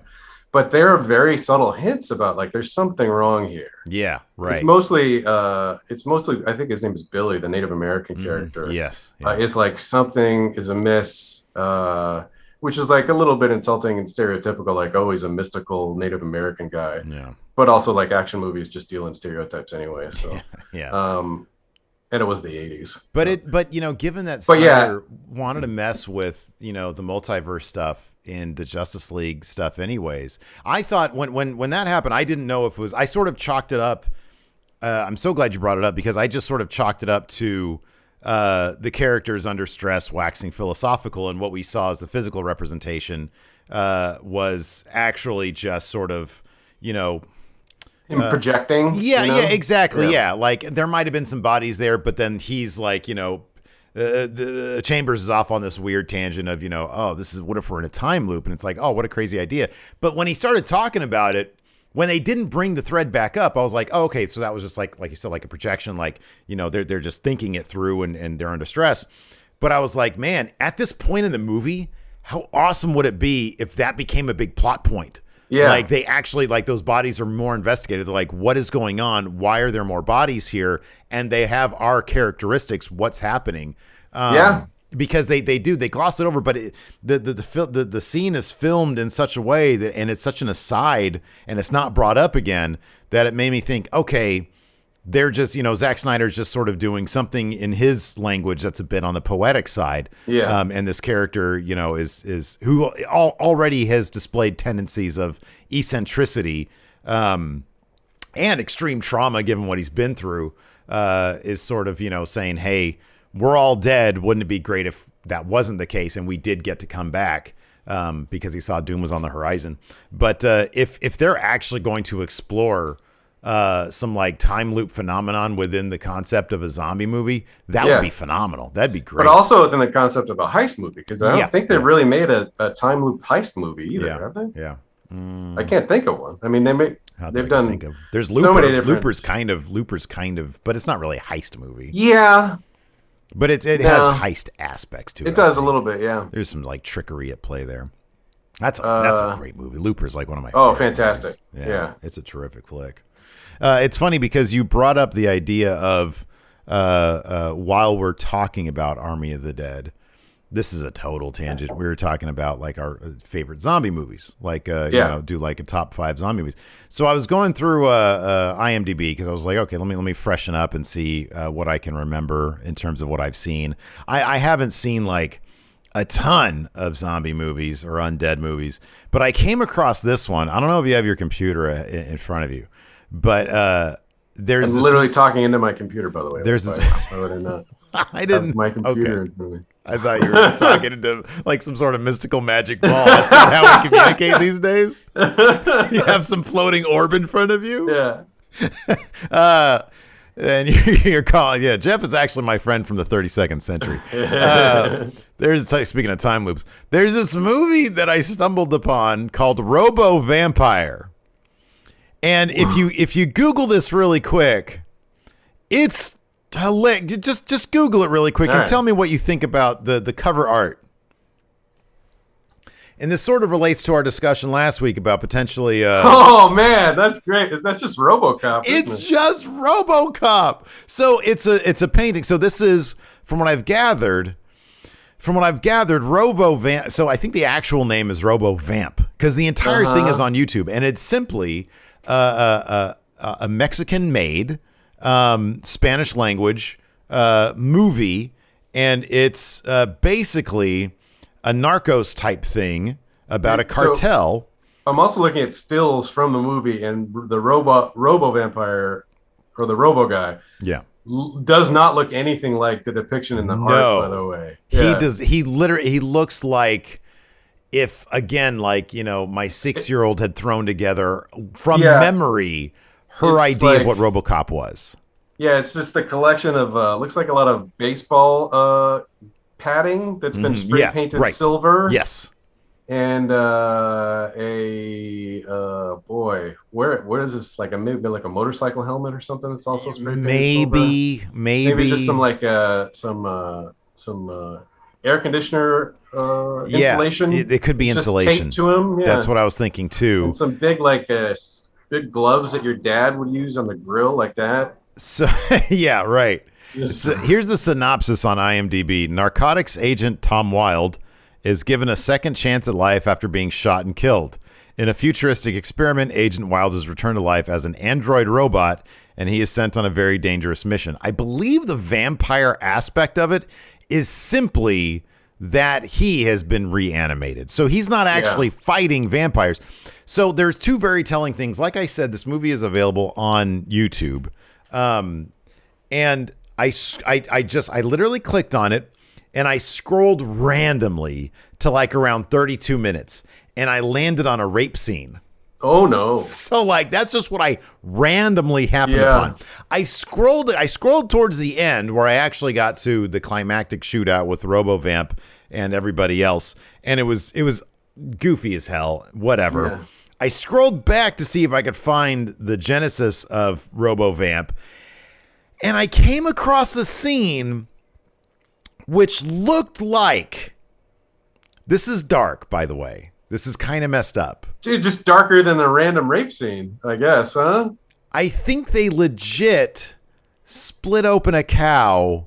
S2: But there are very subtle hints about like there's something wrong here.
S1: Yeah, right.
S2: It's mostly I think his name is Billy, the Native American character.
S1: Yes.
S2: It's like something is amiss, which is like a little bit insulting and stereotypical, like he's a mystical Native American guy.
S1: Yeah.
S2: But also like action movies just deal in stereotypes anyway. So and it was the 80s.
S1: But given that Snyder wanted to mess with the multiverse stuff in the Justice League stuff anyways, I thought when that happened, I didn't know if it was, I sort of chalked it up. I'm so glad you brought it up, because I just sort of chalked it up to the characters under stress waxing philosophical, and what we saw as the physical representation was actually just sort of, him
S2: projecting.
S1: Yeah, exactly. Yeah. Like there might've been some bodies there, but then he's like, the Chambers is off on this weird tangent of, what if we're in a time loop? And it's like, oh, what a crazy idea. But when he started talking about it, when they didn't bring the thread back up, I was like, oh, okay, so that was just like you said, like a projection, like, they're just thinking it through and they're under stress. But I was like, man, at this point in the movie, how awesome would it be if that became a big plot point? Yeah. Like they actually, like those bodies are more investigated. They're like, what is going on? Why are there more bodies here? And they have our characteristics. What's happening? Because they gloss it over, but the scene is filmed in such a way that, and it's such an aside, and it's not brought up again, that it made me think, okay, they're just, Zack Snyder's just sort of doing something in his language that's a bit on the poetic side. Yeah. And this character, is who already has displayed tendencies of eccentricity, and extreme trauma, given what he's been through, is sort of, saying, hey, we're all dead. Wouldn't it be great if that wasn't the case and we did get to come back, because he saw Doom was on the horizon. But if they're actually going to explore some like time loop phenomenon within the concept of a zombie movie, that would be phenomenal. That'd be great.
S2: But also within the concept of a heist movie, because I don't think they've really made a time loop heist movie either, have they?
S1: Yeah.
S2: I can't think of one. I mean, they've done.
S1: There's Looper, Looper's kind of, but it's not really a heist movie.
S2: Yeah.
S1: But it has heist aspects to it.
S2: It does a little bit, yeah.
S1: There's some like trickery at play there. That's a great movie. Looper's like one of my favorites.
S2: Oh, fantastic. Yeah.
S1: It's a terrific flick. It's funny because you brought up the idea of while we're talking about Army of the Dead, this is a total tangent. We were talking about like our favorite zombie movies, like do like a top 5 zombie movies. So I was going through IMDb because I was like, okay, let me freshen up and see what I can remember in terms of what I've seen. I haven't seen like a ton of zombie movies or undead movies, but I came across this one. I don't know if you have your computer in front of you, but there's
S2: I'm literally talking into my computer, by the way.
S1: There's
S2: I would not.
S1: I didn't.
S2: My computer
S1: Okay.
S2: in front of me.
S1: I thought you were just talking into like some sort of mystical magic ball. That's not how we communicate these days. You have some floating orb in front of you.
S2: Yeah.
S1: And you're calling. Yeah, Jeff is actually my friend from the 32nd century. Speaking of time loops, there's this movie that I stumbled upon called RoboVampire. And if you Google this really quick, it's hilarious. Just Google it really quick and tell me what you think about the cover art. And this sort of relates to our discussion last week about potentially.
S2: Oh man, that's great. That's just RoboCop.
S1: It's just RoboCop. So it's a painting. So this is from what I've gathered. RoboVamp. So I think the actual name is RoboVamp because the entire thing is on YouTube, and it's simply a Mexican-made Spanish language movie, and it's basically a Narcos type thing about a cartel.
S2: So I'm also looking at stills from the movie, and the RoboVampire or the Robo guy, does not look anything like the depiction in the art. By the way,
S1: he does. He looks like if again, like my 6-year-old had thrown together from memory her idea of what RoboCop was.
S2: Yeah, it's just a collection of looks like a lot of baseball padding that's been spray painted silver.
S1: Yes.
S2: And boy, where is this? Like maybe like a motorcycle helmet or something that's also spray painted silver? Maybe just some air conditioner insulation.
S1: It could be insulation.
S2: Taped to him. Yeah.
S1: That's what I was thinking too.
S2: And some big big gloves that your dad would use on the grill like that.
S1: So yeah, right. So here's the synopsis on IMDb. Narcotics agent Tom Wilde is given a second chance at life after being shot and killed. In a futuristic experiment, Agent Wilde is returned to life as an android robot, and he is sent on a very dangerous mission. I believe the vampire aspect of it is simply that he has been reanimated. So he's not actually fighting vampires. So there's two very telling things. Like I said, this movie is available on YouTube. And I literally clicked on it and I scrolled randomly to like around 32 minutes and I landed on a rape scene.
S2: Oh no.
S1: So like that's just what I randomly happened upon. I scrolled towards the end where I actually got to the climactic shootout with RoboVamp and everybody else, and it was goofy as hell, whatever. Yeah. I scrolled back to see if I could find the genesis of RoboVamp, and I came across a scene which looked like, this is dark, by the way. This is kind of messed up.
S2: Dude, just darker than the random rape scene, I guess, huh?
S1: I think they legit split open a cow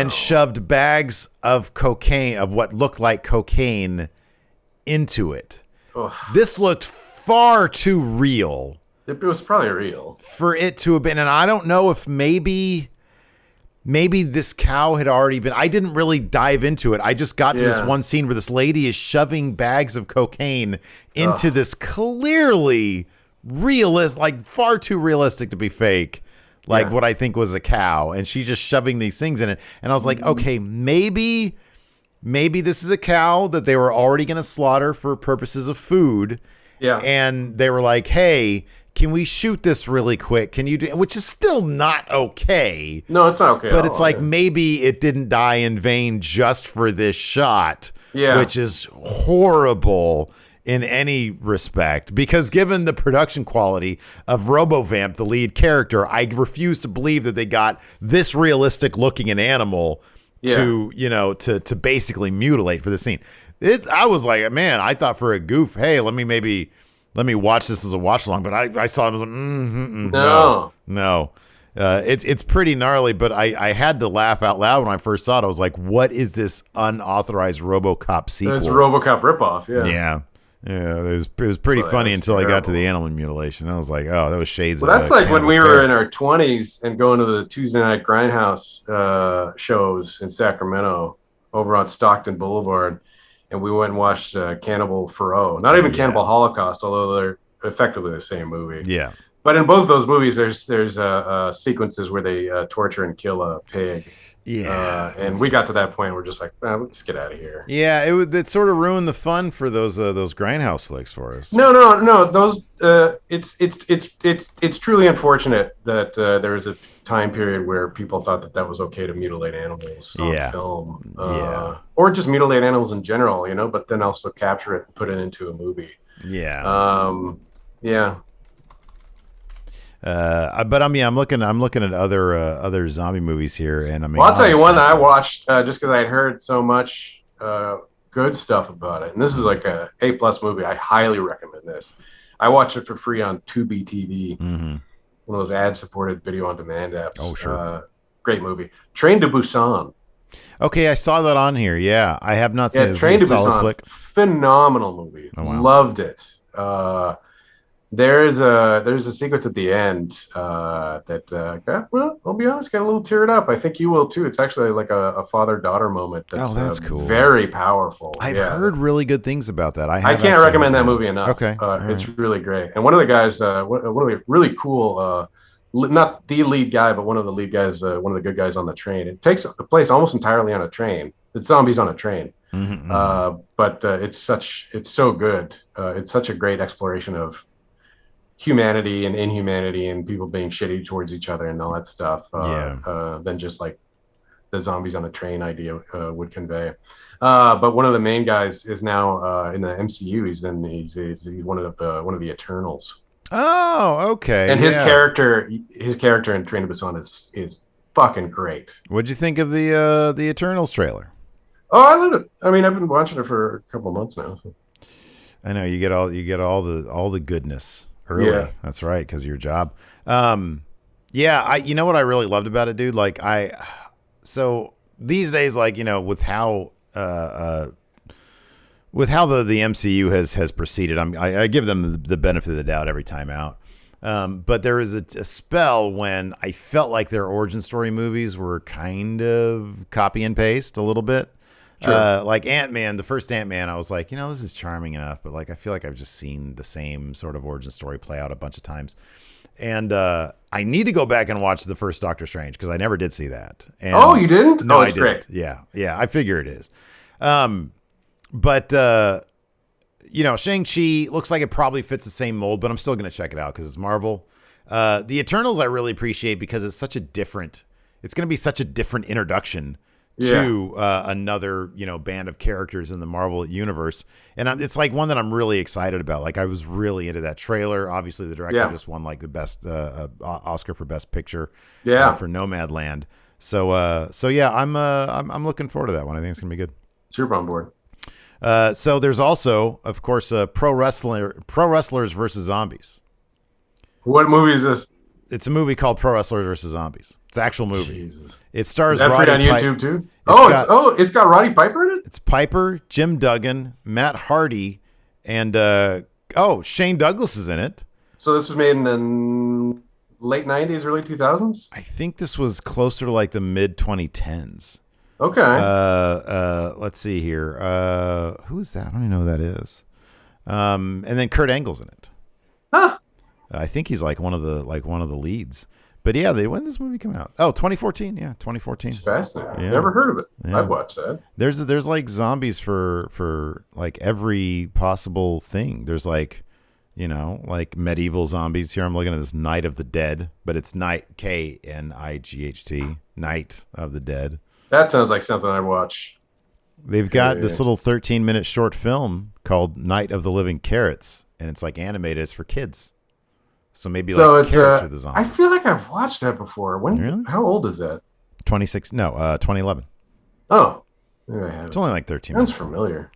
S1: shoved bags of cocaine, of what looked like cocaine, into it. Ugh. This looked far too real.
S2: It was probably real.
S1: For it to have been, and I don't know if maybe this cow had already been, I didn't really dive into it. I just got to this one scene where this lady is shoving bags of cocaine into this clearly realistic, like far too realistic to be fake, like what I think was a cow. And she's just shoving these things in it. And I was like, okay, maybe this is a cow that they were already going to slaughter for purposes of food. Yeah. And they were like, hey, can we shoot this really quick? Can you do, which is still not okay.
S2: No, it's not okay.
S1: But it's like maybe it didn't die in vain just for this shot, which is horrible in any respect. Because given the production quality of RoboVamp, the lead character, I refuse to believe that they got this realistic looking an animal to basically mutilate for the scene. I was like, man, I thought for a goof, hey, let me watch this as a watch along, but I saw it, I was like, no. It's pretty gnarly, but I had to laugh out loud when I first saw it. I was like, what is this unauthorized RoboCop sequel?
S2: It's a RoboCop ripoff,
S1: yeah. It was pretty funny until I got to the animal mutilation. I was like, oh, that was shades of
S2: that's like when we were in our 20s and going to the Tuesday Night Grindhouse shows in Sacramento over on Stockton Boulevard. And we went and watched Cannibal Ferox. Not even Cannibal Holocaust, although they're effectively the same movie.
S1: Yeah.
S2: But in both those movies, there's sequences where they torture and kill a pig.
S1: Yeah,
S2: And we got to that point where we're just like, let's get out of here.
S1: yeah. It sort of ruined the fun for those grindhouse flicks for us.
S2: No. Those it's truly unfortunate that there was a time period where people thought that was okay to mutilate animals on film, or just mutilate animals in general, but then also capture it and put it into a movie. Yeah.
S1: But I'm looking at other zombie movies here, and I mean,
S2: well, I'll tell you one that I watched just because I had heard so much good stuff about it, and this is like a A+ movie. I highly recommend this. I watched it for free on Tubi TV, one of those ad-supported video-on-demand apps.
S1: Oh, sure,
S2: great movie. Train to Busan.
S1: Okay, I saw that on here. Yeah, I have not seen it.
S2: Train to Busan.
S1: Flick?
S2: Phenomenal movie.
S1: Oh, wow.
S2: Loved it. There's a sequence at the end well, I'll be honest, got a little teared up. I think you will too. It's actually like a father-daughter moment.
S1: That's cool.
S2: Very powerful.
S1: I've heard really good things about that.
S2: I can't recommend that movie enough.
S1: Okay,
S2: it's really great. And one of the guys, one of the really cool, not the lead guy, but one of the lead guys, one of the good guys on the train. It takes place almost entirely on a train. It's zombies on a train. But it's so good. It's such a great exploration of humanity and inhumanity and people being shitty towards each other and all that stuff than just like the zombies on a train idea would convey. But one of the main guys is now in the MCU. He's one of the Eternals.
S1: Oh, okay.
S2: And his character in Train to Busan is fucking great.
S1: What'd you think of the Eternals trailer?
S2: Oh, I love it. I mean, I've been watching it for a couple of months now. So.
S1: I know you get all the goodness early. Yeah. That's right, because of your job. You know what I really loved about it, dude? Like so these days, like, with how the MCU has proceeded, I give them the benefit of the doubt every time out. But there was a spell when I felt like their origin story movies were kind of copy and paste a little bit. Sure. Like Ant-Man, the first Ant-Man, I was like, this is charming enough, but like I feel like I've just seen the same sort of origin story play out a bunch of times. And I need to go back and watch the first Doctor Strange because I never did see that. And
S2: you didn't?
S1: No,
S2: it's great.
S1: Yeah, I figure it is. But Shang-Chi looks like it probably fits the same mold, but I'm still going to check it out because it's Marvel. The Eternals I really appreciate because it's going to be such a different introduction to another, band of characters in the Marvel universe. And it's like one that I'm really excited about. Like I was really into that trailer. Obviously the director just won like the best Oscar for Best Picture for Nomadland. So I'm looking forward to that one. I think it's going to be good.
S2: Super on board.
S1: So there's also, of course, pro wrestlers versus zombies.
S2: What movie is this?
S1: It's a movie called Pro Wrestlers versus Zombies. It's an actual movie.
S2: Jesus.
S1: It stars
S2: Is that
S1: Roddy
S2: free on YouTube too? It's got Roddy Piper in it?
S1: It's Piper, Jim Duggan, Matt Hardy, and Shane Douglas is in it.
S2: So this was made in the late 90s, early 2000s?
S1: I think this was closer to like the mid 2010s.
S2: Okay.
S1: Let's see here. Who is that? I don't even know who that is. And then Kurt Angle's in it.
S2: Huh.
S1: I think he's like one of the leads. But yeah, when did this movie come out? Oh, 2014. Yeah, 2014.
S2: It's fascinating.
S1: Yeah.
S2: Never heard of it.
S1: Yeah.
S2: I've watched that.
S1: There's like zombies for like every possible thing. There's like, like medieval zombies. Here I'm looking at this Night of the Dead, but it's Night, Knight, Night of the Dead.
S2: That sounds like something I'd watch.
S1: They've got this little 13-minute short film called Night of the Living Carrots, and it's like animated. It's for kids. So maybe like carrots are the zombies.
S2: I feel like I've watched that before.
S1: Really?
S2: How old is that?
S1: 2011.
S2: Oh, maybe I have.
S1: It's only like 13 minutes.
S2: Sounds familiar.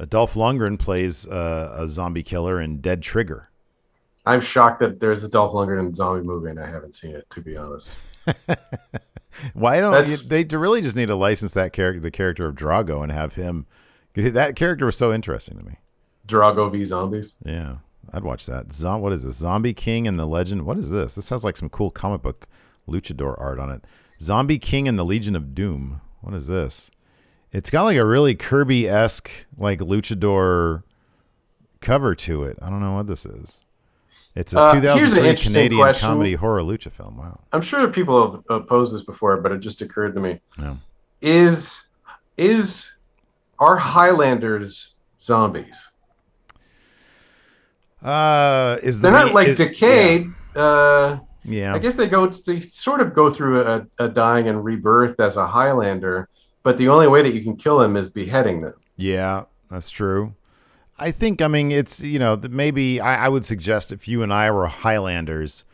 S1: Dolph Lundgren plays a zombie killer in Dead Trigger.
S2: I'm shocked that there's a Dolph Lundgren zombie movie and I haven't seen it, to be honest.
S1: Why don't they really just need to license that character, the character of Drago, and have him? That character was so interesting to me.
S2: Drago v Zombies.
S1: Yeah. I'd watch that. What is this? Zombie King and the Legend. What is this? This has like some cool comic book luchador art on it. Zombie King and the Legion of Doom. What is this? It's got like a really Kirby-esque like luchador cover to it. I don't know what this is. It's a
S2: Here's an
S1: 2003
S2: interesting
S1: Canadian
S2: question.
S1: comedy horror lucha film. Wow.
S2: I'm sure that people have posed this before, but it just occurred to me:
S1: Yeah.
S2: is are Highlanders zombies? They're not like decayed.
S1: Yeah.
S2: I guess they sort of go through a dying and rebirth as a Highlander, but the only way that you can kill them is beheading them.
S1: Yeah, that's true. I think, I mean, it's, maybe I would suggest if you and I were Highlanders,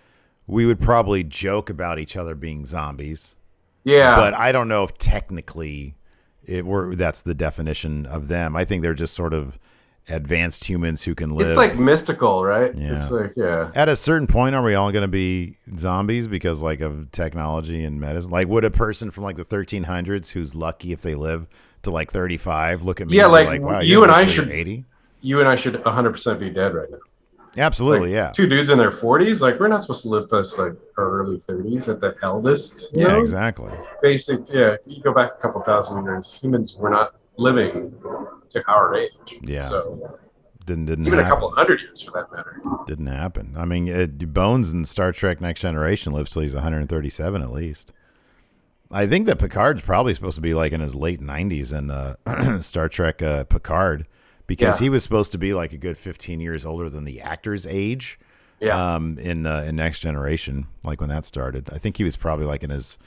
S1: we would probably joke about each other being zombies.
S2: Yeah.
S1: But I don't know if technically that's the definition of them. I think they're just sort of advanced humans who can live.
S2: It's like mystical, right?
S1: Yeah.
S2: It's like, yeah.
S1: At a certain point, are we all going to be zombies because like of technology and medicine? Like, would a person from like the 1300s who's lucky if they live to like 35 look at me and be like, wow,
S2: you and I
S1: should 80?
S2: You and I should 100% be dead right now.
S1: Absolutely,
S2: like,
S1: yeah.
S2: Two dudes in their 40s, like we're not supposed to live past like our early 30s at the eldest.
S1: Yeah, exactly.
S2: You go back a couple thousand years, humans were not living to our age.
S1: Yeah.
S2: So
S1: didn't
S2: even
S1: happen.
S2: A couple hundred years for that matter.
S1: Didn't happen. I mean, Bones in Star Trek Next Generation lives till he's 137 at least. I think that Picard's probably supposed to be like in his late 90s in Star Trek Picard, because he was supposed to be like a good 15 years older than the actor's age.
S2: Yeah.
S1: In Next Generation, like when that started, I think he was probably like in his,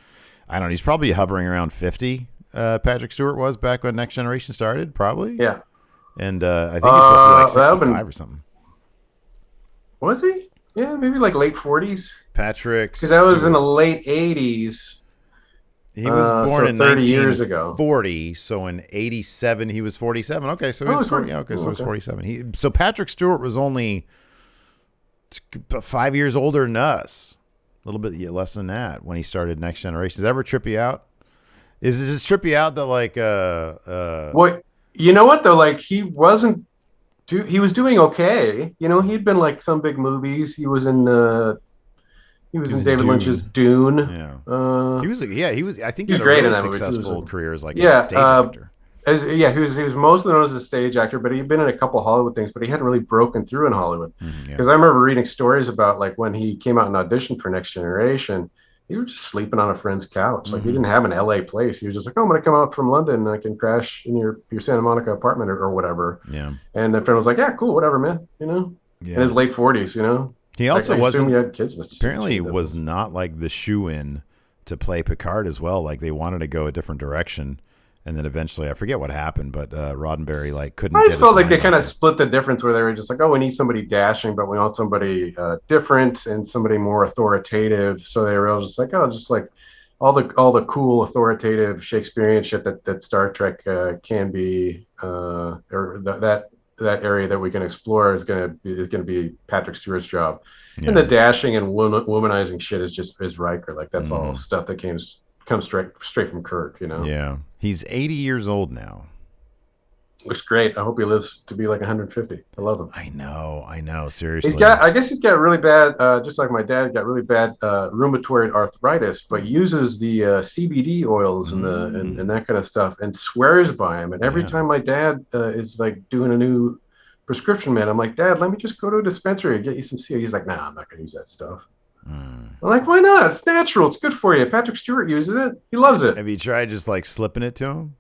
S1: I don't know, he's probably hovering around 50. Patrick Stewart was back when Next Generation started, probably.
S2: Yeah.
S1: And I think he's supposed to be like 65 or something.
S2: Was he? Yeah, maybe like late 40s.
S1: Patrick,
S2: because that was in the late 80s.
S1: He was born in
S2: 30 years ago.
S1: 40, so in 87 he was 47. Okay, so he was 40. Okay, so he was 47. So Patrick Stewart was only 5 years older than us, a little bit less than that when he started Next Generation. Does that ever trip you out? Is this trip you out that like
S2: What you know what though? Like he was doing okay. You know, he'd been like some big movies. He was in David
S1: Dune.
S2: Lynch's Dune.
S1: Yeah. He was. I think
S2: he was
S1: had
S2: great
S1: a really
S2: in that movie.
S1: successful career as like a stage actor.
S2: He was mostly known as a stage actor, but he'd been in a couple of Hollywood things, but he hadn't really broken through in Hollywood. Because I remember reading stories about like when he came out and auditioned for Next Generation, he was just sleeping on a friend's couch. Like he didn't have an LA place. He was just like, oh, I'm going to come out from London and I can crash in your Santa Monica apartment or whatever.
S1: Yeah.
S2: And the friend was like, yeah, cool, whatever, man. You know, in his late 40s, you know.
S1: He also wasn't.
S2: He had kids.
S1: Apparently, was not like the shoe-in to play Picard as well. Like they wanted to go a different direction, and then eventually, I forget what happened, but Roddenberry like couldn't.
S2: I just felt like they kind of split the difference where they were just like, oh, we need somebody dashing, but we want somebody different and somebody more authoritative. So they were all just like, oh, just like all the cool authoritative Shakespearean shit that Star Trek can be, or that area that we can explore is going to be Patrick Stewart's job. Yeah. And the dashing and womanizing shit is Riker. Like that's all stuff that comes straight from Kirk, you know?
S1: Yeah. He's 80 years old now.
S2: Looks great. I hope he lives to be like 150. I love him.
S1: I know. Seriously.
S2: I guess he's got really bad, just like my dad, got really bad rheumatoid arthritis, but uses the CBD oils and that kind of stuff and swears by him. And every time my dad is like doing a new prescription, man, I'm like, Dad, let me just go to a dispensary and get you some CBD. He's like, nah, I'm not going to use that stuff. I'm like, why not? It's natural. It's good for you. Patrick Stewart uses it. He loves it.
S1: Have you tried just like slipping it to him?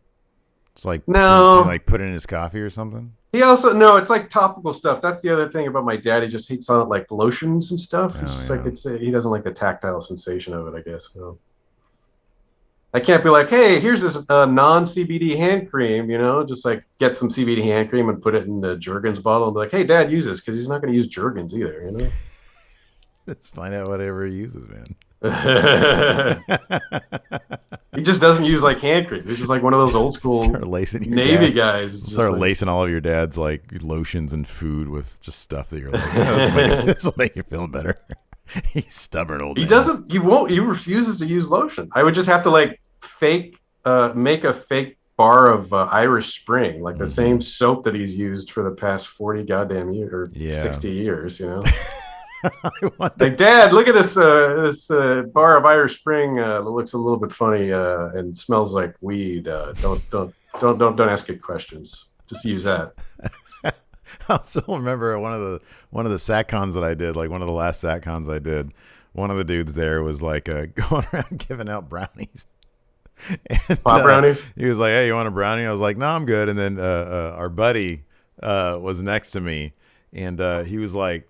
S1: It's like,
S2: no,
S1: like put it in his coffee or something.
S2: He also, no, it's like topical stuff. That's the other thing about my dad. He just hates on like lotions and stuff. It's just like, he doesn't like the tactile sensation of it, I guess. So I can't be like, hey, here's this non-CBD hand cream, you know, just like get some CBD hand cream and put it in the Jergens bottle and be like, hey, Dad, use this, because he's not going to use Jergens either, you know?
S1: Let's find out whatever he uses, man.
S2: He just doesn't use like hand cream. He's just like one of those old school Navy guys.
S1: Start lacing all of your dad's like lotions and food with just stuff that you're like, oh, this will make you feel better. He's stubborn old man.
S2: He refuses to use lotion. I would just have to like make a fake bar of Irish Spring, like the same soap that he's used for the past 40 goddamn years or 60 years, you know. Like, Dad, look at this bar of Irish Spring that looks a little bit funny and smells like weed. Don't ask it questions. Just use that.
S1: I still remember one of the SatCons that I did, like one of the last SatCons I did. One of the dudes there was like going around giving out brownies. And,
S2: Pop brownies?
S1: He was like, "Hey, you want a brownie?" I was like, "No, I'm good." And then our buddy was next to me, and he was like,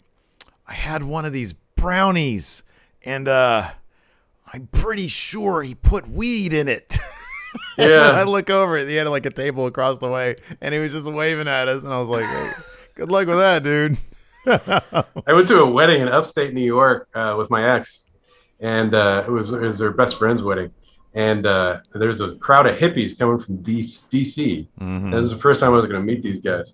S1: "I had one of these brownies, and I'm pretty sure he put weed in it." And
S2: Yeah.
S1: I look over, he had like a table across the way, and he was just waving at us, and I was like, "Hey, good luck with that, dude."
S2: I went to a wedding in upstate New York with my ex, and it was their best friend's wedding. And there's a crowd of hippies coming from DC.
S1: Mm-hmm.
S2: And this is the first time I was going to meet these guys.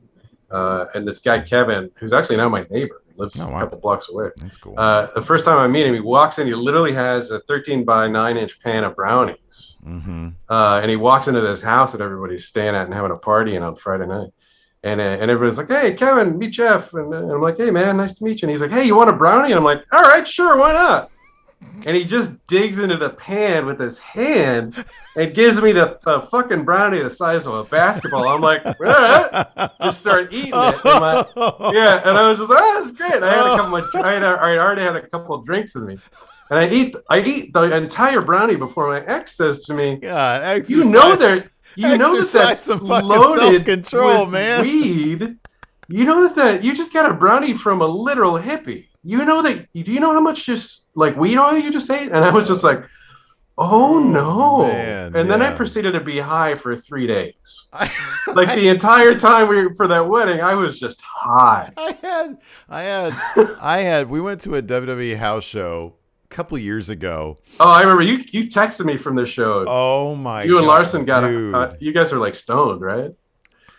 S2: And this guy, Kevin, who's actually now my neighbor, lives a couple blocks away.
S1: That's cool.
S2: The first time I meet him, he walks in, he literally has a 13 by 9-inch pan of brownies.
S1: Mm-hmm.
S2: And he walks into this house that everybody's staying at and having a party in on Friday night. And everybody's like, "Hey, Kevin, meet Jeff." And I'm like, "Hey, man, nice to meet you." And he's like, "Hey, you want a brownie?" And I'm like, "All right, sure, why not?" And he just digs into the pan with his hand and gives me the fucking brownie the size of a basketball. I'm like, just start eating it. And and I was just like, "Oh, that's great." I had I already had a couple of drinks with me. And I eat the entire brownie before my ex says to me,
S1: God,
S2: you know that's
S1: some fucking
S2: loaded
S1: self-control,
S2: with
S1: man.
S2: weed. You know that you just got a brownie from a literal hippie. You know that? Do you know how much just like weed oil you just ate? And I was just like, oh no.
S1: Man,
S2: and then I proceeded to be high for 3 days. Like the entire time for that wedding, I was just high.
S1: We went to a WWE house show a couple years ago.
S2: Oh, I remember you texted me from the show.
S1: Oh my God.
S2: You and Larson
S1: dude.
S2: you guys were like stoned, right?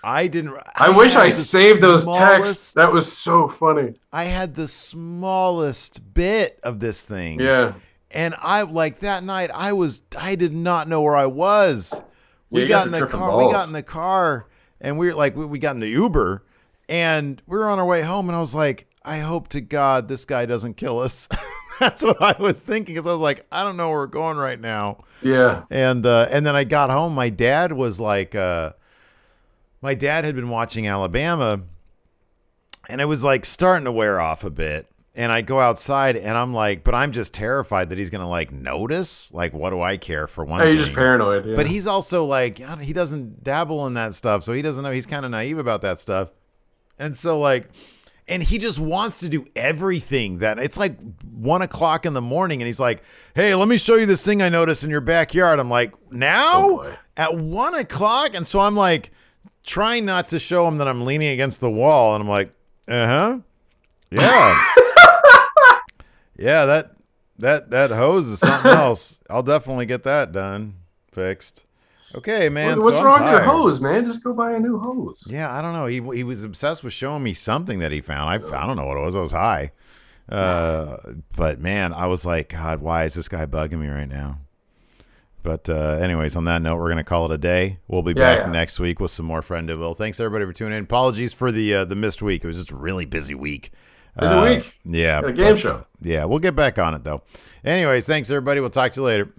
S1: I didn't.
S2: I wish I saved those texts. That was so funny.
S1: I had the smallest bit of this thing.
S2: Yeah.
S1: And I like that night. I did not know where I was. We got in the car, and we got in the Uber, and we were on our way home. And I was like, I hope to God this guy doesn't kill us. That's what I was thinking, because I was like, I don't know where we're going right now.
S2: Yeah.
S1: And then I got home. My dad was like. My dad had been watching Alabama, and it was like starting to wear off a bit. And I go outside, and I'm like, but I'm just terrified that he's going to like notice. Like, what do I care for one thing?
S2: You're just paranoid. Yeah.
S1: But he's also like, he doesn't dabble in that stuff. So he doesn't know. He's kind of naive about that stuff. And so like, and he just wants to do everything that it's like 1 o'clock in the morning. And he's like, "Hey, let me show you this thing I noticed in your backyard." I'm like, now at 1 o'clock. And so I'm like, trying not to show him that I'm leaning against the wall, and I'm like, yeah, yeah, that hose is something else. I'll definitely get that done, fixed. Okay, man.
S2: What's wrong with your hose, man? Just go buy a new hose.
S1: Yeah, I don't know. He was obsessed with showing me something that he found. I don't know what it was. I was high, but man, I was like, God, why is this guy bugging me right now? But anyways, on that note, we're going to call it a day. We'll be back next week with some more Friendoville. Thanks, everybody, for tuning in. Apologies for the missed week. It was just a really busy week.
S2: Busy week?
S1: Yeah.
S2: A game show.
S1: Yeah, we'll get back on it, though. Anyways, thanks, everybody. We'll talk to you later.